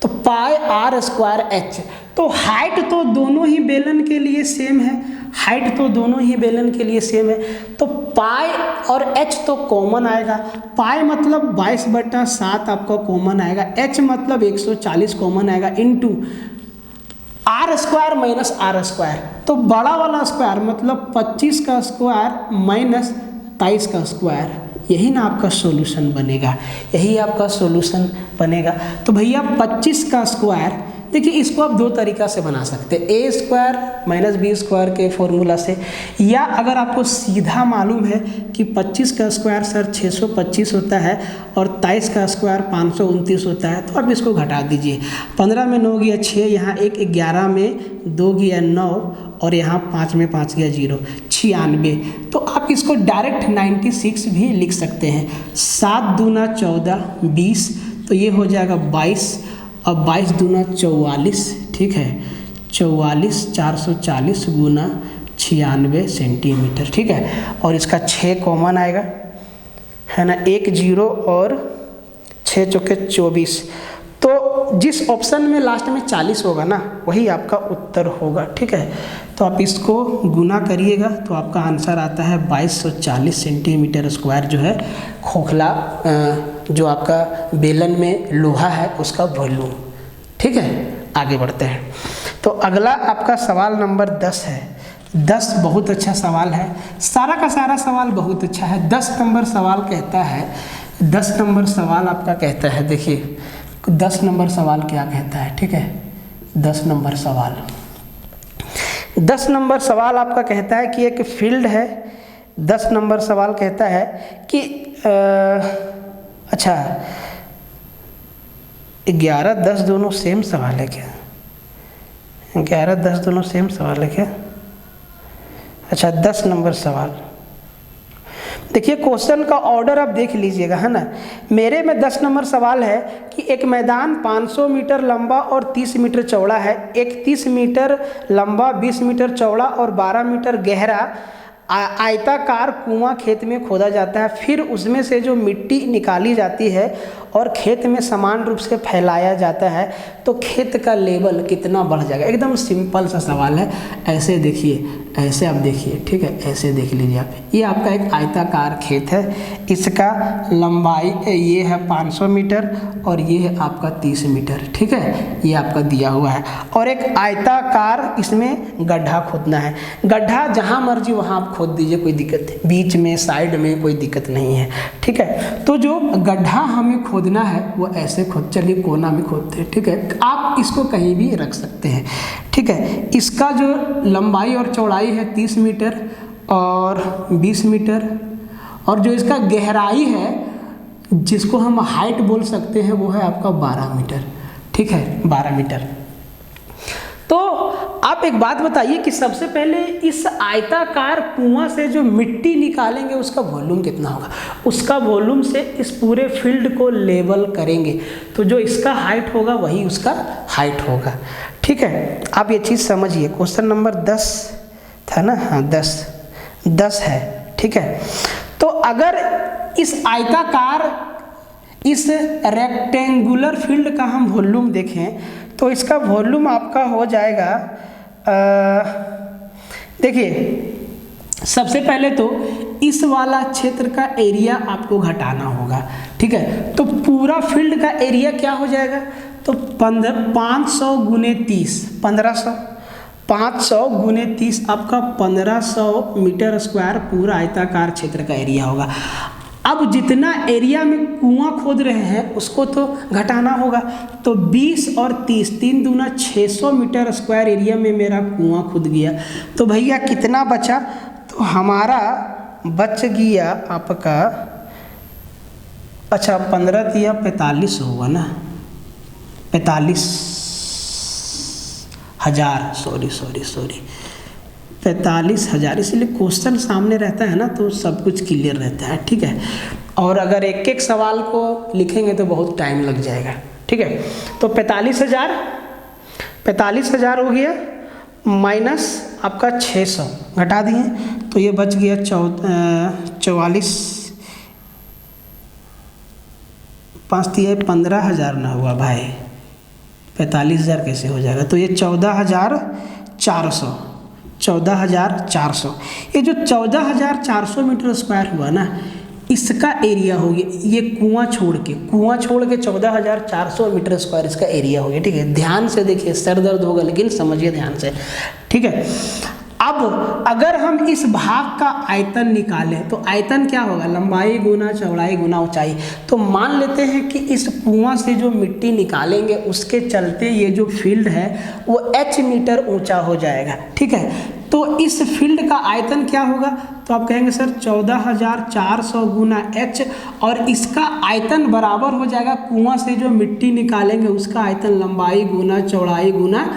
तो πr²h। तो हाइट तो दोनों ही बेलन के लिए सेम है, हाइट तो दोनों ही बेलन के लिए सेम है, तो पाई और h तो कॉमन आएगा। पाई मतलब 22/7 आपका कॉमन आएगा, h मतलब 140 कॉमन आएगा, इनटू r² - r², तो बड़ा वाला स्क्वायर मतलब 25 का स्क्वायर माइनस 23 का स्क्वायर, यही ना आपका सॉल्यूशन बनेगा, यही आपका सॉल्यूशन बनेगा। तो भैया 25 का स्क्वायर, देखिए इसको आप 2 तरीका से बना सकते हैं, a² - b² के फॉर्मूला से, या अगर आपको सीधा मालूम है कि 25 का स्क्वायर सर 625 होता है और 23 का स्क्वायर 529 होता है, तो आप इसको घटा दीजिए। 15 में 9 गया 6, यहाँ 1, 11 में 2 गया 9 और यहाँ 5 में 5 गया 0, 96। तो आप इसको डायरेक्ट 96 भी लिख सकते हैं। 7 दूना 14 20, तो ये हो जाएगा 22, अब 22 दूना 44, ठीक है, 44 440 गुना 96 सेंटीमीटर, ठीक है। और इसका 6 कॉमन आएगा, है ना, 1 0 और 6 चौके 24। तो जिस ऑप्शन में लास्ट में 40 होगा ना वही आपका उत्तर होगा, ठीक है। तो आप इसको गुना करिएगा तो आपका आंसर आता है 2240 सेंटीमीटर स्क्वायर, जो है खोखला जो आपका बेलन में लोहा है उसका वॉल्यूम, ठीक है। आगे बढ़ते हैं। तो अगला आपका सवाल नंबर 10 है। 10 बहुत अच्छा सवाल है, सारा का सारा सवाल बहुत अच्छा है। 10 नंबर सवाल कहता है, 10 नंबर सवाल आपका कहता है, देखिए 10 नंबर सवाल क्या कहता है, ठीक है। 10 नंबर सवाल, 10 नंबर सवाल आपका कहता है कि एक फील्ड है। 10 नंबर सवाल कहता है कि 11 10 दोनों सेम सवाल है क्या, 11 10 दोनों सेम सवाल है क्या? अच्छा 10 नंबर सवाल, देखिए क्वेश्चन का ऑर्डर आप देख लीजिएगा, है ना। मेरे में 10 नंबर सवाल है कि एक मैदान 500 मीटर लंबा और 30 मीटर चौड़ा है। एक 30 मीटर लंबा, 20 मीटर चौड़ा और 12 मीटर गहरा आयताकार कुआं खेत में खोदा जाता है। फिर उसमें से जो मिट्टी निकाली जाती है और खेत में समान रूप से फैलाया जाता है तो खेत का लेवल कितना बढ़ जाएगा। एकदम सिंपल सा सवाल है। ऐसे देखिए ऐसे आप देखिए, ठीक है, ऐसे देख लीजिए आप। ये आपका एक आयताकार खेत है, इसका लंबाई ये है 500 मीटर और ये है आपका 30 मीटर, ठीक है, ये आपका दिया हुआ है। और एक आयताकार इसमें गड्ढा खोदना है। गड्ढा जहाँ मर्जी वहाँ आप खोद दीजिए, कोई दिक्कत नहीं, बीच में साइड में कोई दिक्कत नहीं है, ठीक है। तो जो गड्ढा हमें खोदना है वो ऐसे खोद, चलिए कोना में खोदते हैं, ठीक है। आप इसको कहीं भी रख सकते हैं, ठीक है। इसका जो लंबाई और चौड़ाई है 30 मीटर और 20 मीटर, और जो इसका गहराई है जिसको हम हाइट बोल सकते हैं वो है आपका 12 मीटर, ठीक है, 12 मीटर। तो आप एक बात बताइए कि सबसे पहले इस आयताकार कुआं से जो मिट्टी निकालेंगे उसका वॉल्यूम कितना होगा। उसका वॉल्यूम से इस पूरे फील्ड को लेवल करेंगे, तो जो इसका हाइट होगा वही उसका हाइट होगा, ठीक है। आप ये चीज़ समझिए। क्वेश्चन नंबर 10 था ना, हाँ 10 है, ठीक है। तो अगर इस आयताकार, इस रेक्टेंगुलर फील्ड का हम वॉल्यूम देखें तो इसका वॉल्यूम आपका हो जाएगा, देखिए सबसे पहले तो इस वाला क्षेत्र का एरिया आपको घटाना होगा, ठीक है। तो पूरा फील्ड का एरिया क्या हो जाएगा, तो 500 गुने 30, 1500, 500 गुने 30 आपका 1500 मीटर स्क्वायर पूरा आयताकार क्षेत्र का एरिया होगा। अब जितना एरिया में कुआं खोद रहे हैं उसको तो घटाना होगा, तो 20 और 30, 3 दूना 600 मीटर स्क्वायर एरिया में मेरा कुआं खुद गया। तो भैया कितना बचा, तो हमारा बच गया आपका, अच्छा 15 दिया 45 होगा ना, 45,000, सॉरी 45,000, इसलिए क्वेश्चन सामने रहता है ना तो सब कुछ क्लियर रहता है, ठीक है। और अगर एक एक सवाल को लिखेंगे तो बहुत टाइम लग जाएगा, ठीक है। तो 45,000 हो गया माइनस आपका 600 घटा दिए, तो ये बच गया 44, 5 दिए 15,000 ना हुआ भाई, 45,000 कैसे हो जाएगा, तो ये 14,400। ये जो 14,400 मीटर स्क्वायर हुआ ना, इसका एरिया हो गया, ये कुआं छोड़ के 14,400 मीटर स्क्वायर इसका एरिया हो गया, ठीक है। ध्यान से देखिए, सर दर्द होगा लेकिन समझिए ध्यान से, ठीक है। अब अगर हम इस भाग का आयतन निकालें तो आयतन क्या होगा, लंबाई गुना चौड़ाई गुना ऊंचाई। तो मान लेते हैं कि इस कुआं से जो मिट्टी निकालेंगे उसके चलते ये जो फील्ड है वो h मीटर ऊंचा हो जाएगा, ठीक है। तो इस फील्ड का आयतन क्या होगा, तो आप कहेंगे सर 14,400 गुना h, और इसका आयतन बराबर हो जाएगा कुआं से जो मिट्टी निकालेंगे उसका आयतन, लंबाई गुना चौड़ाई गुना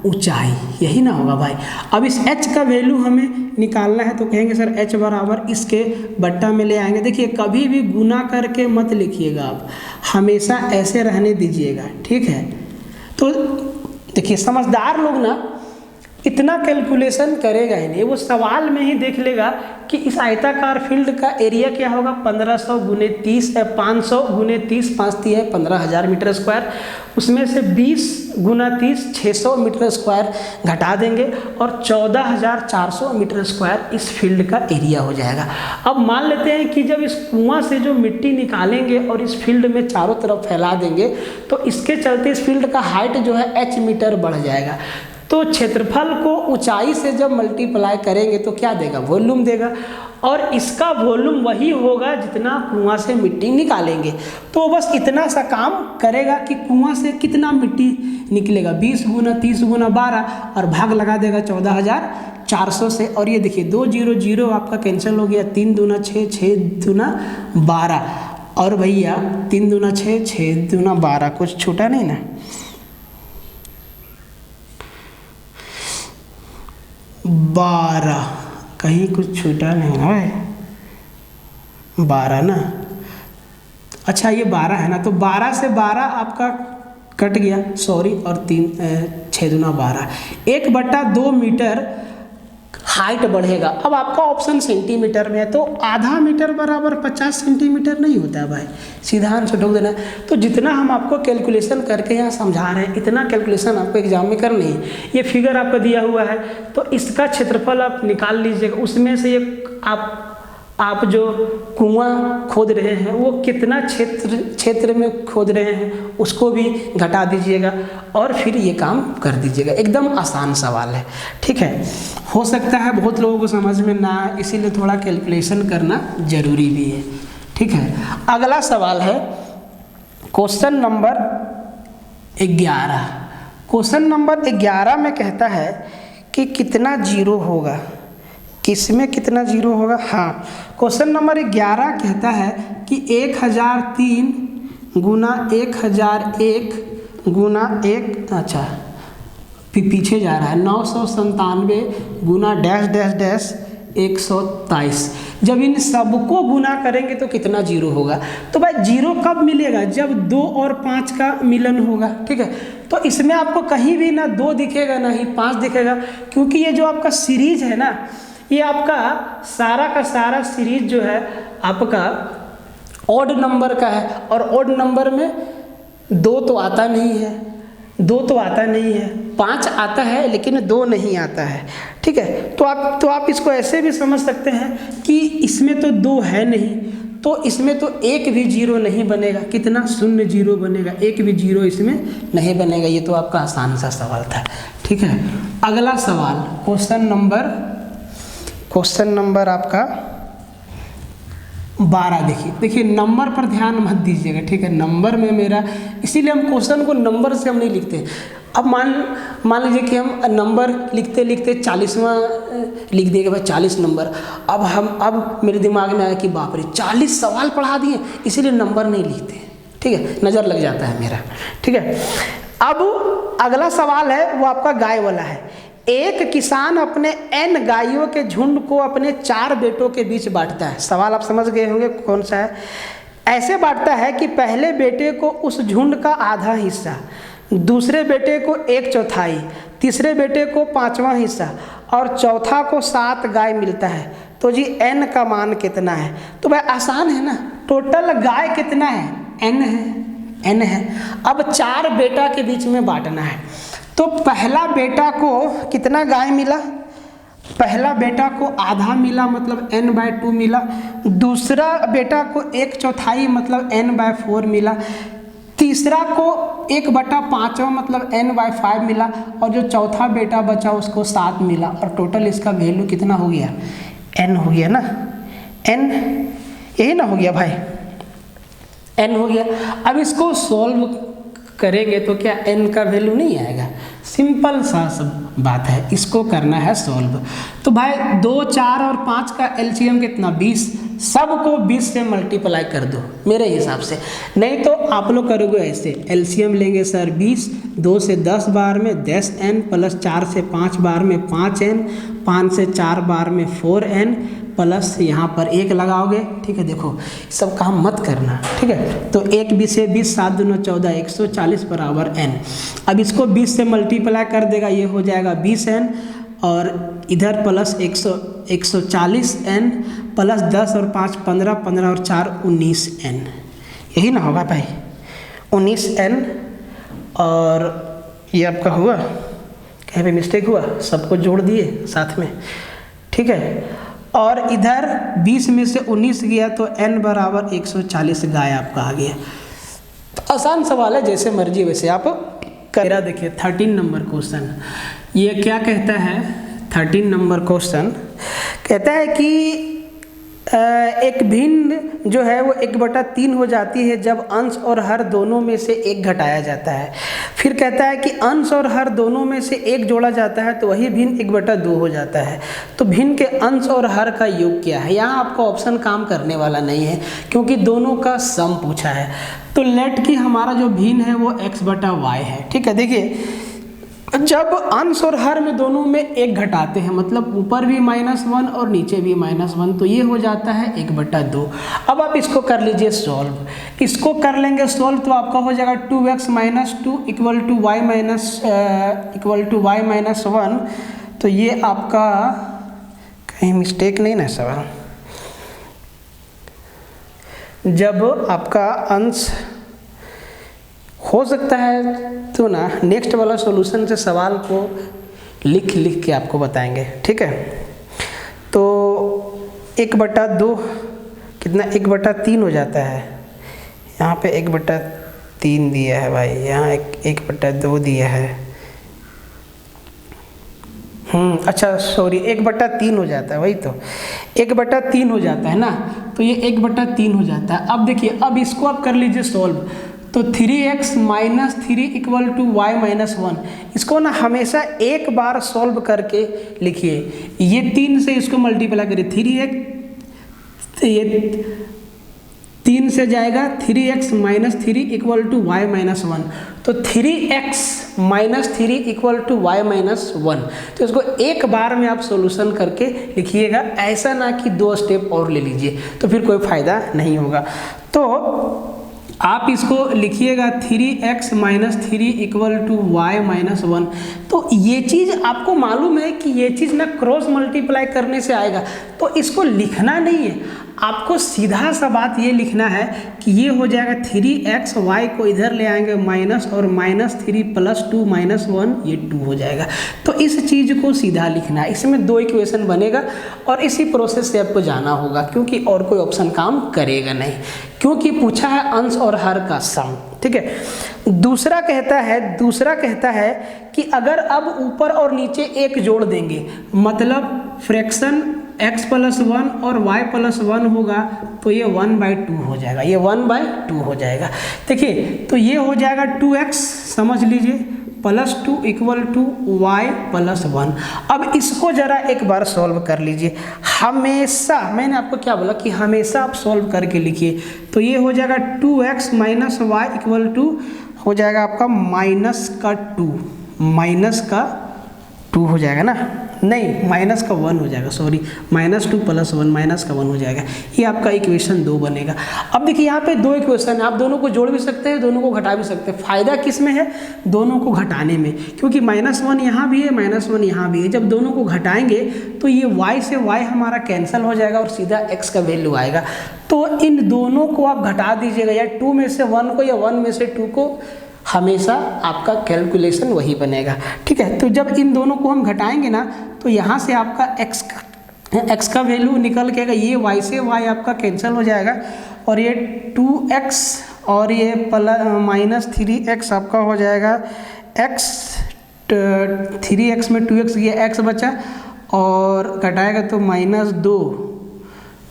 ऊंचाई, यही ना होगा भाई। अब इस h का वैल्यू हमें निकालना है तो कहेंगे सर h बराबर इसके बट्टा में ले आएंगे। देखिए कभी भी गुना करके मत लिखिएगा, आप हमेशा ऐसे रहने दीजिएगा, ठीक है। तो देखिए समझदार लोग ना इतना कैलकुलेशन करेगा ही नहीं, वो सवाल में ही देख लेगा कि इस आयताकार फील्ड का एरिया क्या होगा, 1500 गुने 30 है, 500 गुने 30, 5 है 15,000 मीटर स्क्वायर, उसमें से 20 गुना 30 600 मीटर स्क्वायर घटा देंगे और 14,400 मीटर स्क्वायर इस फील्ड का एरिया हो जाएगा। अब मान लेते हैं कि जब इस कुआं से जो मिट्टी निकालेंगे और इस फील्ड में चारों तरफ फैला देंगे तो इसके चलते इस फील्ड का हाइट जो है h मीटर बढ़ जाएगा। तो क्षेत्रफल को ऊंचाई से जब मल्टीप्लाई करेंगे तो क्या देगा, वॉल्यूम देगा, और इसका वॉल्यूम वही होगा जितना कुआं से मिट्टी निकालेंगे। तो बस इतना सा काम करेगा कि कुआं से कितना मिट्टी निकलेगा, 20 गुना 30 गुना 12, और भाग लगा देगा 14,400 से। और ये देखिए 2 0 0 आपका कैंसिल हो गया, 3 दूना 6, 6 दूना 12, और भैया 3 दूना 6, 6 दूना 12, कुछ छूटा नहीं ना, 12, कहीं कुछ छूटा नहीं है, 12 ना, अच्छा ये 12 है ना, तो 12 से 12 आपका कट गया, सॉरी, और 3 6 दूना 12, 1/2 मीटर हाइट बढ़ेगा। अब आपका ऑप्शन सेंटीमीटर में है, तो आधा मीटर बराबर 50 सेंटीमीटर नहीं होता है भाई, सीधा आंसर ठोक देना है। तो जितना हम आपको कैलकुलेशन करके यहाँ समझा रहे हैं, इतना कैलकुलेशन आपको एग्जाम में करनी है। ये फिगर आपको दिया हुआ है, तो इसका क्षेत्रफल आप निकाल लीजिएगा, उसमें से ये आप जो कुआं खोद रहे हैं वो कितना क्षेत्र में खोद रहे हैं उसको भी घटा दीजिएगा और फिर ये काम कर दीजिएगा। एकदम आसान सवाल है, ठीक है। हो सकता है बहुत लोगों को समझ में ना आए, इसीलिए थोड़ा कैलकुलेशन करना जरूरी भी है, ठीक है। अगला सवाल है क्वेश्चन नंबर 11। क्वेश्चन नंबर 11 में कहता है कि कितना जीरो होगा, किसमें कितना जीरो होगा। हाँ, क्वेश्चन नंबर 11 कहता है कि 1003 गुना 1001 गुना 1, अच्छा पीछे जा रहा है, 997 गुना डैश डैश डैश 123। जब इन सबको गुना करेंगे तो कितना जीरो होगा। तो भाई जीरो कब मिलेगा, जब 2 और 5 का मिलन होगा, ठीक है। तो इसमें आपको कहीं भी ना 2 दिखेगा ना ही 5 दिखेगा, क्योंकि ये जो आपका सीरीज है ना, ये आपका सारा का सारा सीरीज जो है आपका ऑड नंबर का है, और ऑड नंबर में 2 तो आता नहीं है, 2 तो आता नहीं है, 5 आता है लेकिन 2 नहीं आता है, ठीक है। तो आप इसको ऐसे भी समझ सकते हैं कि इसमें तो 2 है नहीं, तो इसमें तो एक भी जीरो नहीं बनेगा, कितना 0 जीरो बनेगा, एक भी जीरो इसमें नहीं बनेगा। ये तो आपका आसान सा सवाल था, ठीक है। अगला सवाल क्वेश्चन नंबर आपका 12। देखिए नंबर पर ध्यान मत दीजिएगा, ठीक है। नंबर में मेरा, इसीलिए हम क्वेश्चन को नंबर से हम नहीं लिखते। अब मान लीजिए कि हम नंबर लिखते लिखते 40वां लिख दिएगा भाई, 40 नंबर। अब मेरे दिमाग में आया कि बाप रे 40 सवाल पढ़ा दिए, इसीलिए नंबर नहीं लिखते, ठीक है, नज़र लग जाता है मेरा, ठीक है। अब अगला सवाल है वो आपका गाय वाला है। एक किसान अपने n गायों के झुंड को अपने 4 बेटों के बीच बांटता है। सवाल आप समझ गए होंगे कौन सा है। ऐसे बांटता है कि पहले बेटे को उस झुंड का आधा हिस्सा, दूसरे बेटे को 1/4, तीसरे बेटे को 5वां हिस्सा और चौथा को 7 गाय मिलता है। तो जी n का मान कितना है। तो भाई आसान है ना, टोटल गाय कितना है, n है। अब 4 बेटा के बीच में बांटना है, तो पहला बेटा को कितना गाय मिला, पहला बेटा को आधा मिला मतलब n/2 मिला, दूसरा बेटा को 1/4 मतलब n/4 मिला, तीसरा को 1/5 मतलब n/5 मिला, और जो चौथा बेटा बचा उसको 7 मिला, और टोटल इसका वैल्यू कितना हो गया, n हो गया ना, n यही ना हो गया भाई, n हो गया। अब इसको सॉल्व करेंगे तो क्या n का वैल्यू नहीं आएगा, सिंपल सा सब बात है, इसको करना है सॉल्व। तो भाई 2, 4 और 5 का एलसीएम कितना, 20, सबको 20 से मल्टीप्लाई कर दो मेरे हिसाब से। नहीं तो आप लोग करोगे ऐसे, एलसीएम लेंगे सर 20, 2 से 10 बार में 10n प्लस 4 से 5 बार में 5n, 5 से 4 बार में 4n प्लस यहाँ पर 1 लगाओगे, ठीक है। देखो सब काम मत करना, ठीक है। तो 1 20 से 20, 7 दूना 14, 140 बराबर n। अब इसको 20 से मल्टीप्लाई कर देगा, ये हो जाएगा 20n, और इधर प्लस 140n प्लस 10 और 5 15, 15 और 4 19n, यही ना होगा भाई, 19n। और ये आपका हुआ, कहीं पे मिस्टेक हुआ, सबको जोड़ दिए साथ में, ठीक है। और इधर 20 में से 19 गया तो n बराबर 140 गाय आपका आ गया। तो आसान सवाल है, जैसे मर्जी वैसे आप करें। देखिए 13 नंबर क्वेश्चन, ये क्या कहता है, 13 नंबर क्वेश्चन कहता है कि एक भिन्न जो है वो 1/3 हो जाती है जब अंश और हर दोनों में से 1 घटाया जाता है। फिर कहता है कि अंश और हर दोनों में से 1 जोड़ा जाता है तो वही भिन्न 1/2 हो जाता है। तो भिन्न के अंश और हर का योग क्या है। यहाँ आपका ऑप्शन काम करने वाला नहीं है क्योंकि दोनों का सम पूछा है। तो लेट कि हमारा जो भिन्न है वो x/y है, ठीक है। देखिए जब अंश और हर में दोनों में 1 घटाते हैं, मतलब ऊपर भी -1 और नीचे भी -1, तो ये हो जाता है 1/2। अब आप इसको कर लीजिए सॉल्व, इसको कर लेंगे सॉल्व तो आपका हो जाएगा 2x - 2 = y - 1। तो ये आपका कहीं मिस्टेक नहीं ना सवाल। जब आपका अंश हो सकता है तो ना नेक्स्ट वाला सॉल्यूशन से सवाल को लिख के आपको बताएंगे, ठीक है। तो 1/2 कितना 1/3 हो जाता है। यहाँ पे 1/3 दिया है भाई, यहाँ 1/2 दिया है। अच्छा सॉरी 1/3 हो जाता है, वही तो 1/3 हो जाता है ना, तो ये 1/3 हो जाता है। अब देखिए, अब इसको आप कर लीजिए सॉल्व, तो 3x - 3 = y - 1। इसको ना हमेशा एक बार सॉल्व करके लिखिए। ये 3 से इसको मल्टीप्लाई करिए, 3x, ये 3 से जाएगा 3x - 3 = y - 1, तो 3x - 3 = y - 1। तो इसको एक बार में आप सॉल्यूशन करके लिखिएगा, ऐसा ना कि 2 स्टेप और ले लीजिए, तो फिर कोई फ़ायदा नहीं होगा। तो आप इसको लिखिएगा 3x - 3 = y - 1। तो ये चीज़ आपको मालूम है कि ये चीज़ ना क्रॉस मल्टीप्लाई करने से आएगा, तो इसको लिखना नहीं है, आपको सीधा सा बात ये लिखना है कि ये हो जाएगा 3x, y को इधर ले आएंगे माइनस, और -3 + 2 - 1 ये 2 हो जाएगा। तो इस चीज़ को सीधा लिखना है, इसमें 2 इक्वेशन बनेगा और इसी प्रोसेस से आपको जाना होगा, क्योंकि और कोई ऑप्शन काम करेगा नहीं, क्योंकि पूछा है अंश और हर का सम, ठीक है। दूसरा कहता है कि अगर अब ऊपर और नीचे एक जोड़ देंगे, मतलब फ्रैक्शन x + 1 और y + 1 होगा, तो ये 1/2 हो जाएगा, ये 1/2 हो जाएगा। देखिए, तो ये हो जाएगा 2x, समझ लीजिए, +2 = y + 1। अब इसको जरा एक बार सॉल्व कर लीजिए। हमेशा मैंने आपको क्या बोला कि हमेशा आप सॉल्व करके लिखिए। तो ये हो जाएगा 2x - y = हो जाएगा आपका -2 हो जाएगा ना, नहीं -1 हो जाएगा, सॉरी -2 + 1 -1 हो जाएगा। ये आपका इक्वेशन 2 बनेगा। अब देखिए, यहाँ पे 2 इक्वेशन है, आप दोनों को जोड़ भी सकते हैं, दोनों को घटा भी सकते हैं। फायदा किस में है? दोनों को घटाने में, क्योंकि -1 यहाँ भी है, -1 यहाँ भी है। जब दोनों को घटाएंगे तो ये y से y हमारा कैंसिल हो जाएगा और सीधा x का वैल्यू आएगा। तो इन दोनों को आप घटा दीजिएगा, या 2 में से 1 को या 1 में से 2 को, हमेशा आपका कैलकुलेशन वही बनेगा, ठीक है। तो जब इन दोनों को हम घटाएंगे ना, तो यहाँ से आपका x का वैल्यू निकल के आएगा, ये y से y आपका कैंसिल हो जाएगा, और ये 2x और ये -3x आपका हो जाएगा x, 3x में 2x, ये x बचा, और घटाएगा तो -2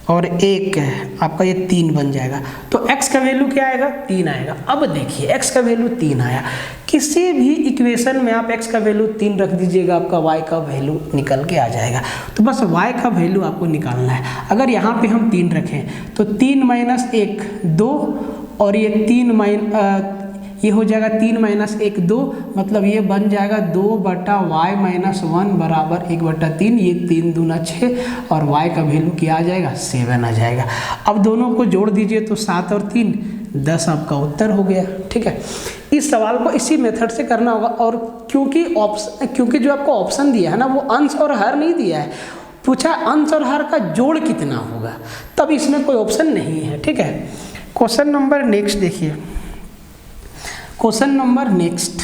और 1 आपका ये 3 बन जाएगा। तो x का वैल्यू क्या आएगा? 3 आएगा। अब देखिए, x का वैल्यू 3 आया, किसी भी इक्वेशन में आप x का वैल्यू 3 रख दीजिएगा, आपका y का वैल्यू निकल के आ जाएगा। तो बस y का वैल्यू आपको निकालना है। अगर यहाँ पे हम 3 रखें तो 3 - 1 2, और ये ये हो जाएगा 3 - 1 2, मतलब ये बन जाएगा 2/y - 1 बराबर 1/3। ये 3 दूना 6, और y का वैल्यू क्या आ जाएगा? 7 आ जाएगा। अब दोनों को जोड़ दीजिए तो 7 और 3 10 आपका उत्तर हो गया, ठीक है। इस सवाल को इसी मेथड से करना होगा, और क्योंकि जो आपको ऑप्शन दिया है ना, वो अंश और हर नहीं दिया है, पूछा अंश और हर का जोड़ कितना होगा, तब इसमें कोई ऑप्शन नहीं है, ठीक है। क्वेश्चन नंबर नेक्स्ट देखिए, क्वेश्चन नंबर नेक्स्ट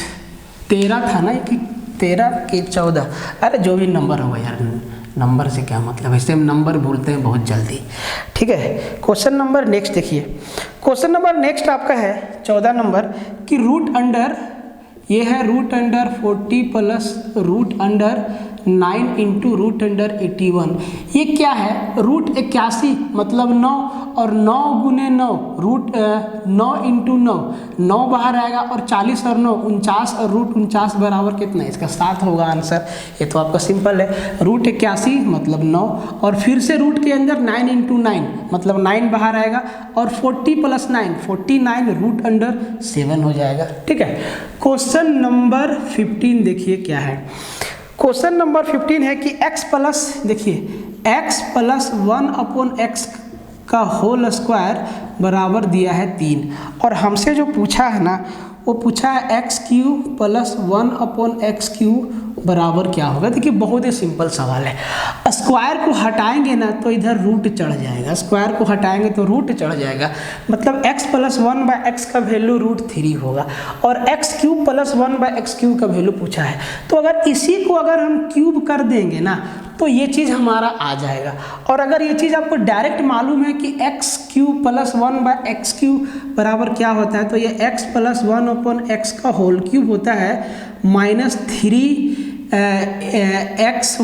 13 था ना कि 13 कि 14, अरे जो भी नंबर होगा यार, नंबर से क्या मतलब, इससे हम नंबर भूलते हैं बहुत जल्दी, ठीक है। क्वेश्चन नंबर नेक्स्ट देखिए, क्वेश्चन नंबर नेक्स्ट आपका है 14 नंबर कि ये है √40 + √9 × √81। ये क्या है? √81 मतलब 9, और 9 × 9 9 × 9, 9 बाहर आएगा, और 40 और 9 49, और √49 बराबर कितना है? इसका 7 होगा आंसर। ये तो आपका सिंपल है, √81 मतलब 9, और फिर से रूट के अंदर 9 × 9 मतलब 9 बाहर आएगा, और 40 + 9 49 √7 हो जाएगा, ठीक है। क्वेश्चन नंबर 15 देखिए क्या है। क्वेश्चन नंबर 15 है कि देखिए x + 1/x का होल स्क्वायर बराबर दिया है 3, और हमसे जो पूछा है ना, वो पूछा है x³ + 1/x³ बराबर क्या होगा। देखिए बहुत ही सिंपल सवाल है। स्क्वायर को हटाएंगे ना तो इधर रूट चढ़ जाएगा, स्क्वायर को हटाएंगे तो रूट चढ़ जाएगा, मतलब x + 1/x का वैल्यू √3 होगा और x³ + 1/x³ का वैल्यू पूछा है। तो अगर इसी को अगर हम क्यूब कर देंगे ना तो ये चीज़ हमारा आ जाएगा। और अगर ये चीज़ आपको डायरेक्ट मालूम है कि x³ + 1/x³ बराबर क्या होता है, तो ये x + 1/x का होल क्यूब होता है -3x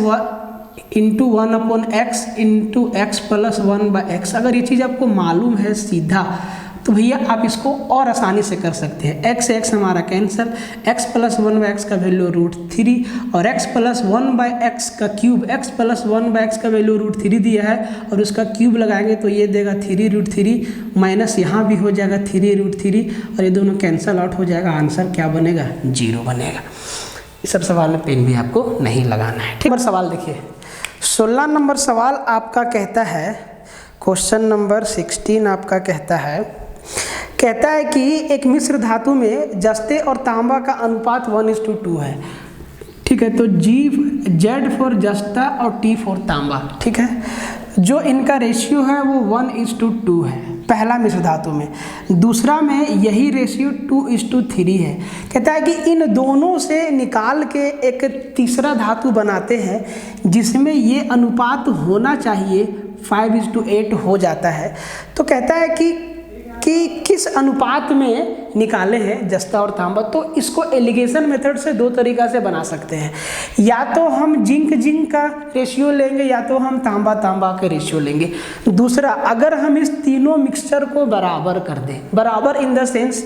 into 1/x into x + 1/x। अगर ये चीज़ आपको मालूम है सीधा तो भैया आप इसको और आसानी से कर सकते हैं। x से x हमारा कैंसिल, x + 1/x का वैल्यू √3 और x + 1/x का क्यूब, x + 1/x का वैल्यू √3 दिया है और उसका क्यूब लगाएंगे तो ये देगा 3√3 माइनस यहाँ भी हो जाएगा 3√3 और ये दोनों कैंसिल आउट हो जाएगा। आंसर क्या बनेगा? 0 बनेगा। इस सब सवाल में पेन भी आपको नहीं लगाना है। ठीक, सवाल देखिए 16 नंबर सवाल आपका कहता है, क्वेश्चन नंबर 16 आपका कहता है कि एक मिश्र धातु में जस्ते और तांबा का अनुपात 1:2 है। ठीक है, तो Z फॉर जस्ता और T फॉर तांबा। ठीक है, जो इनका रेशियो है वो 1:2 है पहला मिश्र धातु में, दूसरा में यही रेशियो 2:3 है। कहता है कि इन दोनों से निकाल के एक तीसरा धातु बनाते हैं जिसमें ये अनुपात होना चाहिए 5:8 हो जाता है। तो कहता है कि किस अनुपात में निकाले हैं जस्ता और तांबा। तो इसको एलिगेशन मेथड से दो तरीक़ा से बना सकते हैं, या तो हम जिंक का रेशियो लेंगे या तो हम तांबा का रेशियो लेंगे। दूसरा, अगर हम इस तीनों मिक्सचर को बराबर कर दें, बराबर इन द सेंस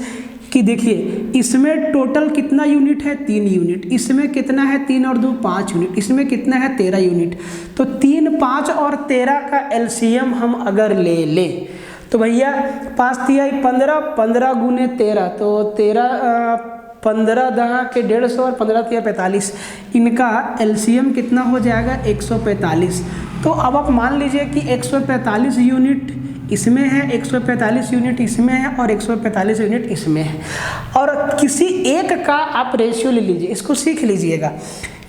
कि देखिए इसमें टोटल कितना यूनिट है 3 यूनिट, इसमें कितना है 3 और 2 5 यूनिट, इसमें कितना है 13 यूनिट। तो 3, 5 और 13 का एलसीएम हम अगर ले लें तो भैया 5 × 15, 15 × 13 तो 15 दहा के 150 और 15 × 45, इनका एलसीएम कितना हो जाएगा 145। तो अब आप मान लीजिए कि 145 यूनिट इसमें है, 145 यूनिट इसमें है और 145 यूनिट इसमें है। और किसी एक का आप रेशियो ले लीजिए, इसको सीख लीजिएगा।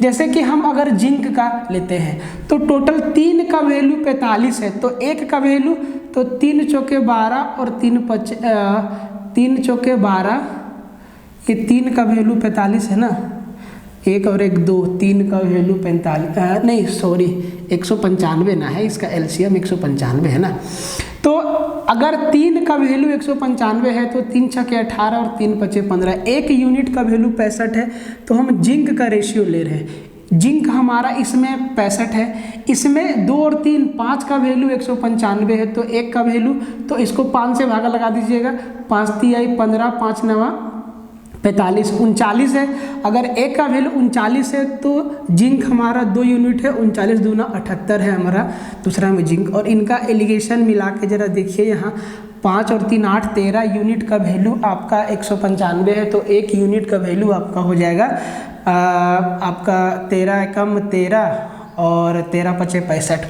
जैसे कि हम अगर जिंक का लेते हैं तो टोटल 3 का वैल्यू 45 है, तो 1 का वैल्यू तो 3 चौके 12 और 3 चौके 12, ये 3 का वैल्यू 45 है ना, 1 और 1 2, 3 का वैल्यू 45 नहीं सॉरी 195 ना है, इसका एलसीएम 195 है ना। तो अगर 3 का वैल्यू 195 है तो 3 छके 18 और 3 पचे 15, 1 यूनिट का वैल्यू 65 है। तो हम जिंक का रेशियो ले रहे हैं, जिंक हमारा इसमें 65 है, इसमें 2 और 3 5 का वैल्यू 195 है, तो 1 का वैल्यू तो इसको 5 से भागा लगा दीजिएगा, 5 × 15, 5 × 9 45, 39 है। अगर 1 का वैल्यू 39 है तो जिंक हमारा 2 यूनिट है, 39 दूना 78 है हमारा दूसरा में जिंक। और इनका एलिगेशन मिला के जरा देखिए, यहाँ 5 और 3 8 13 यूनिट का वैल्यू आपका 195 है, तो 1 यूनिट का वैल्यू आपका हो जाएगा आपका 13 कम 13 और 13 पचे 65,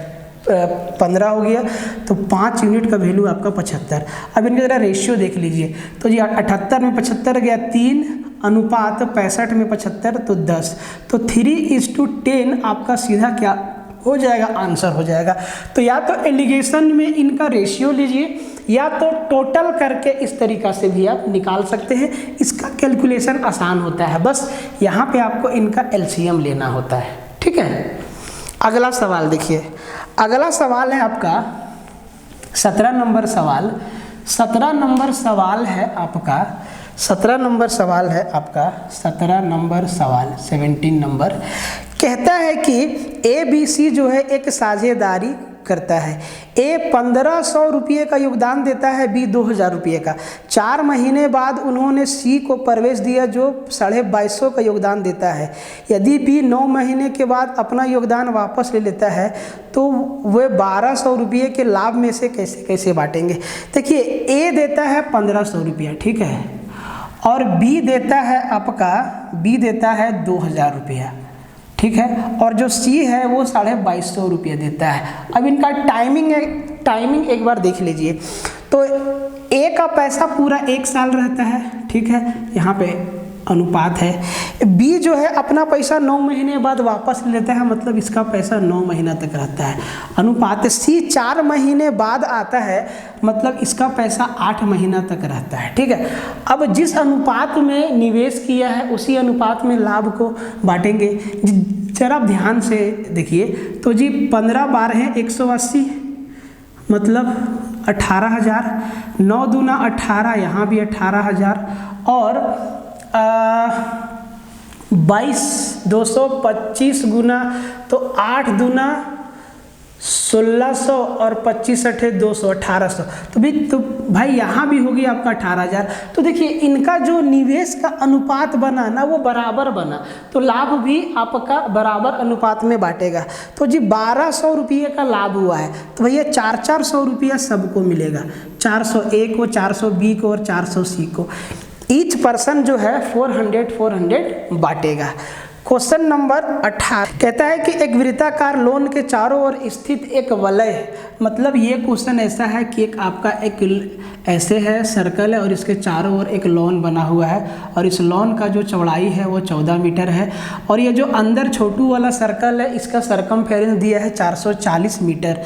15 हो गया, तो 5 यूनिट का वैल्यू आपका 75। अब इनका ज़रा रेशियो देख लीजिए, तो जी 78 में 75 गया 3 अनुपात 65 में 75 तो 10, तो 3:10 आपका सीधा क्या हो जाएगा, आंसर हो जाएगा। तो या तो एलिगेशन में इनका रेशियो लीजिए या तो टोटल करके इस तरीक़ा से भी आप निकाल सकते हैं, इसका कैलकुलेशन आसान होता है, बस यहाँ पे आपको इनका एलसीएम लेना होता है। ठीक है, अगला सवाल देखिए, अगला सवाल है आपका 17 नंबर सवाल। 17 नंबर सवाल है आपका 17 नंबर सवाल है आपका 17 नंबर सवाल 17 नंबर कहता है कि ABC जो है एक साझेदारी करता है। A 1500 रुपये का योगदान देता है, B 2000 रुपये का। 4 महीने बाद उन्होंने C को प्रवेश दिया जो 2250 का योगदान देता है। यदि B 9 महीने के बाद अपना योगदान वापस ले लेता है तो वे 1200 रुपये के लाभ में से कैसे कैसे बांटेंगे। देखिए A देता है 1500 रुपया, ठीक है, और B देता है आपका 2000 रुपया, ठीक है, और जो C है वो 2250 रुपये देता है। अब इनका टाइमिंग एक बार देख लीजिए। तो A का पैसा पूरा 1 साल रहता है, ठीक है, यहाँ पे अनुपात है। बी जो है अपना पैसा 9 महीने बाद वापस लेता है, मतलब इसका पैसा 9 महीना तक रहता है। अनुपात सी 4 महीने बाद आता है, मतलब इसका पैसा 8 महीना तक रहता है। ठीक है, अब जिस अनुपात में निवेश किया है उसी अनुपात में लाभ को बांटेंगे। जरा ध्यान से देखिए तो जी 15 बार है 180, मतलब 18,000, 9 दूना 18, यहाँ भी 18,000, और 22 225 गुना तो 8 दूना 1600 और 25 अठे 200, 1800, तो भाई यहाँ भी होगी आपका 18,000। तो देखिए इनका जो निवेश का अनुपात बना ना वो बराबर बना, तो लाभ भी आपका बराबर अनुपात में बांटेगा। तो जी 1200 रुपये का लाभ हुआ है, तो भैया 400 रुपया सबको मिलेगा, 400 ए को, 400 बी को और 400 सी को। ईच पर्सन जो है 400 बांटेगा। क्वेश्चन नंबर 18 कहता है कि एक वृत्ताकार लोन के चारों ओर स्थित एक वलय है, मतलब ये क्वेश्चन ऐसा है कि एक आपका एक ऐसे है सर्कल है और इसके चारों ओर एक लॉन बना हुआ है, और इस लॉन का जो चौड़ाई है वो 14 मीटर है, और ये जो अंदर छोटू वाला सर्कल है इसका सरकमफेरेंस दिया है 440 मीटर।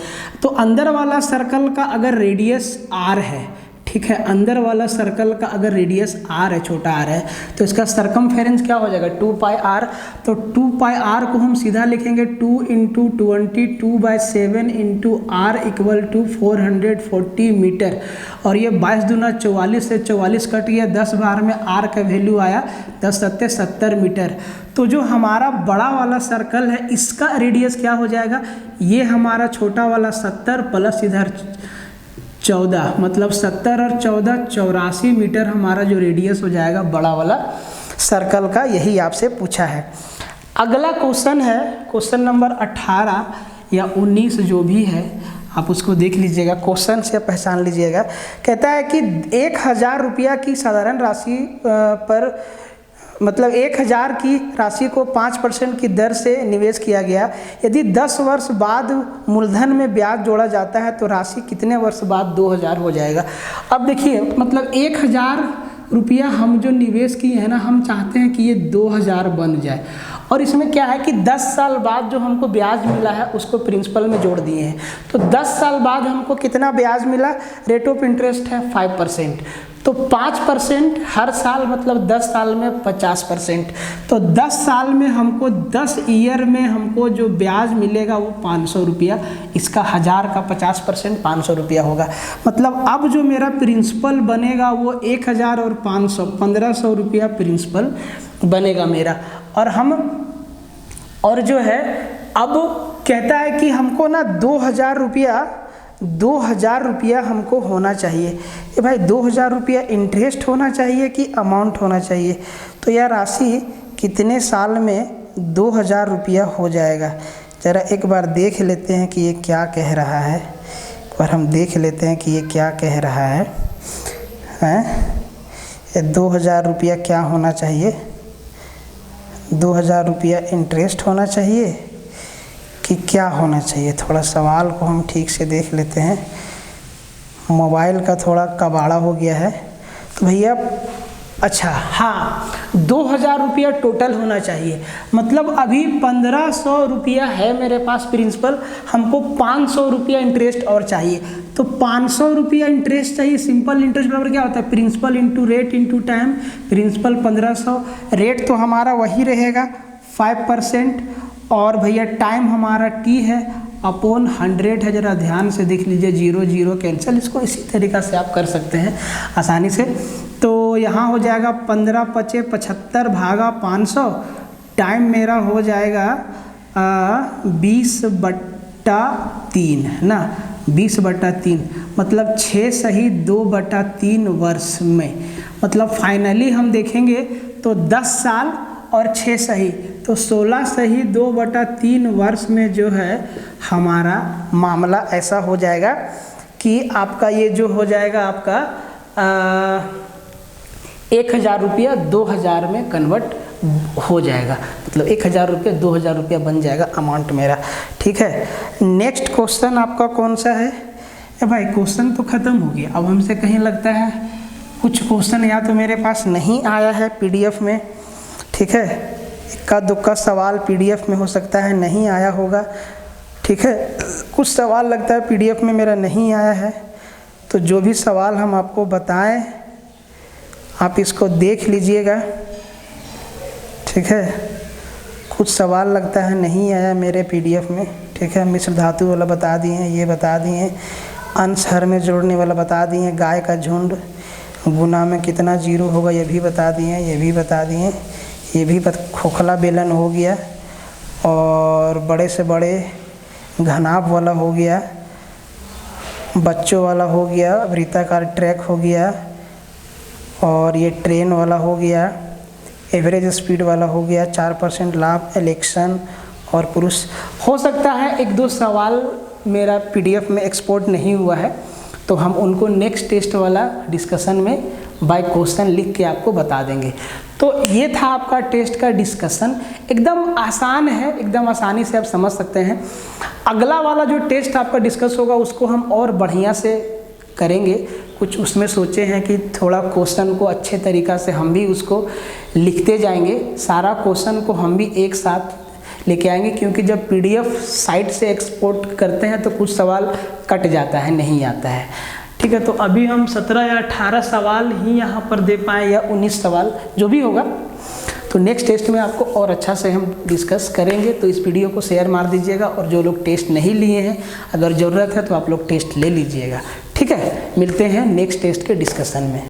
तो अंदर वाला सर्कल का अगर रेडियस r है, ठीक है, अंदर वाला सर्कल का अगर रेडियस r है, छोटा r है, तो इसका सरकमफेरेंस क्या हो जाएगा 2 पाई r। तो 2 पाई r को हम सीधा लिखेंगे 2 × 22/7 × r = 440 मीटर, और ये 22 दूना 44 से 44 कट गया, 10 बार में r का वैल्यू आया 10 × 70 मीटर। तो जो हमारा बड़ा वाला सर्कल है इसका रेडियस क्या हो जाएगा, ये हमारा छोटा वाला 70 प्लस इधर 14, मतलब 70 और 14 84 मीटर हमारा जो रेडियस हो जाएगा बड़ा वाला सर्कल का, यही आपसे पूछा है। अगला क्वेश्चन है क्वेश्चन नंबर 18 या 19 जो भी है आप उसको देख लीजिएगा, क्वेश्चन से पहचान लीजिएगा। कहता है कि 1000 रुपया की साधारण राशि पर, मतलब 1000 की राशि को 5% की दर से निवेश किया गया। यदि 10 वर्ष बाद मूलधन में ब्याज जोड़ा जाता है तो राशि कितने वर्ष बाद 2000 हो जाएगा। अब देखिए मतलब 1000 रुपया हम जो निवेश किए हैं ना, हम चाहते हैं कि ये 2000 बन जाए, और इसमें क्या है कि 10 साल बाद जो हमको ब्याज मिला है उसको प्रिंसिपल में जोड़ दिए हैं। तो 10 साल बाद हमको कितना ब्याज मिला, रेट ऑफ इंटरेस्ट है 5%, तो 5% हर साल, मतलब 10 साल में 50%। तो 10 साल में हमको 10 ईयर में हमको जो ब्याज मिलेगा वो 500 रुपया, इसका 1000 का 50% 500 रुपया होगा। मतलब अब जो मेरा प्रिंसिपल बनेगा वो 1000 और 500 1500 रुपया प्रिंसिपल बनेगा मेरा। और जो है अब कहता है कि हमको ना 2000 रुपया हमको होना चाहिए। ये भाई 2000 रुपया इंटरेस्ट होना चाहिए कि अमाउंट होना चाहिए, तो यह राशि कितने साल में 2000 रुपया हो जाएगा। ज़रा एक बार देख लेते हैं कि ये क्या कह रहा है, एक बार हम देख लेते हैं कि ये क्या कह रहा है। ये 2000 रुपया क्या होना चाहिए, 2000 रुपया इंटरेस्ट होना चाहिए कि क्या होना चाहिए। थोड़ा सवाल को हम ठीक से देख लेते हैं, मोबाइल का थोड़ा कबाड़ा हो गया है। तो भैया अच्छा हाँ, 2000 रुपया टोटल होना चाहिए, मतलब अभी 1500 रुपया है मेरे पास प्रिंसिपल, हमको 500 रुपया इंटरेस्ट और चाहिए। तो 500 रुपया इंटरेस्ट चाहिए। सिंपल इंटरेस्ट बराबर क्या होता है, principal into rate into time. Principal 1500, rate तो हमारा वही रहेगा 5%, और भैया टाइम हमारा t है अपॉन 100 है। ज़रा ध्यान से देख लीजिए, 0 0 कैंसिल, इसको इसी तरीक़ा से आप कर सकते हैं आसानी से। तो यहाँ हो जाएगा 15 × 5 = 75 भागा 500, टाइम मेरा हो जाएगा 20/3 है ना, 20/3, मतलब 6 सही 2/3 वर्ष में। मतलब फाइनली हम देखेंगे तो 10 साल और 6 सही, तो 16 सही 2/3 वर्ष में जो है हमारा मामला ऐसा हो जाएगा कि आपका ये जो हो जाएगा आपका 1000 रुपया 2000 में कन्वर्ट हो जाएगा, मतलब 1000 रुपया 2000 रुपया बन जाएगा अमाउंट मेरा। ठीक है, नेक्स्ट क्वेश्चन आपका कौन सा है। भाई क्वेश्चन तो ख़त्म हो गया, अब हमसे कहीं लगता है कुछ क्वेश्चन या तो मेरे पास नहीं आया है पीडीएफ में, ठीक है, इक्का दुक्का सवाल पीडीएफ में हो सकता है नहीं आया होगा, ठीक है, कुछ सवाल लगता है पीडीएफ में मेरा नहीं आया है। तो जो भी सवाल हम आपको बताएं आप इसको देख लीजिएगा, ठीक है। कुछ सवाल लगता है नहीं आया मेरे पीडीएफ में, ठीक है। मिश्र धातु वाला बता दिए हैं, ये बता दिए हैं, अंश हर में जोड़ने वाला बता दिए हैं, गाय का झुंड गुना में कितना जीरो होगा ये भी बता दिए हैं, ये भी बता दिए हैं, ये भी खोखला बेलन हो गया, और बड़े से बड़े घनाभ वाला हो गया, बच्चों वाला हो गया, वृत्ताकार ट्रैक हो गया, और ये ट्रेन वाला हो गया, एवरेज स्पीड वाला हो गया, 4% लाभ, इलेक्शन और पुरुष। हो सकता है एक दो सवाल मेरा पीडीएफ में एक्सपोर्ट नहीं हुआ है, तो हम उनको नेक्स्ट टेस्ट वाला डिस्कशन में बाय क्वेश्चन लिख के आपको बता देंगे। तो ये था आपका टेस्ट का डिस्कशन, एकदम आसान है, एकदम आसानी से आप समझ सकते हैं। अगला वाला जो टेस्ट आपका डिस्कस होगा उसको हम और बढ़िया से करेंगे, कुछ उसमें सोचे हैं कि थोड़ा क्वेश्चन को अच्छे तरीक़ा से हम भी उसको लिखते जाएंगे, सारा क्वेश्चन को हम भी एक साथ लेके आएंगे, क्योंकि जब पीडीएफ साइट से एक्सपोर्ट करते हैं तो कुछ सवाल कट जाता है, नहीं आता है, ठीक है। तो अभी हम 17 या 18 सवाल ही यहाँ पर दे पाएँ या 19 सवाल, जो भी होगा, तो नेक्स्ट टेस्ट में आपको और अच्छा से हम डिस्कस करेंगे। तो इस वीडियो को शेयर मार दीजिएगा, और जो लोग टेस्ट नहीं लिए हैं अगर ज़रूरत है तो आप लोग टेस्ट ले लीजिएगा, ठीक है। मिलते हैं नेक्स्ट टेस्ट के डिस्कशन में।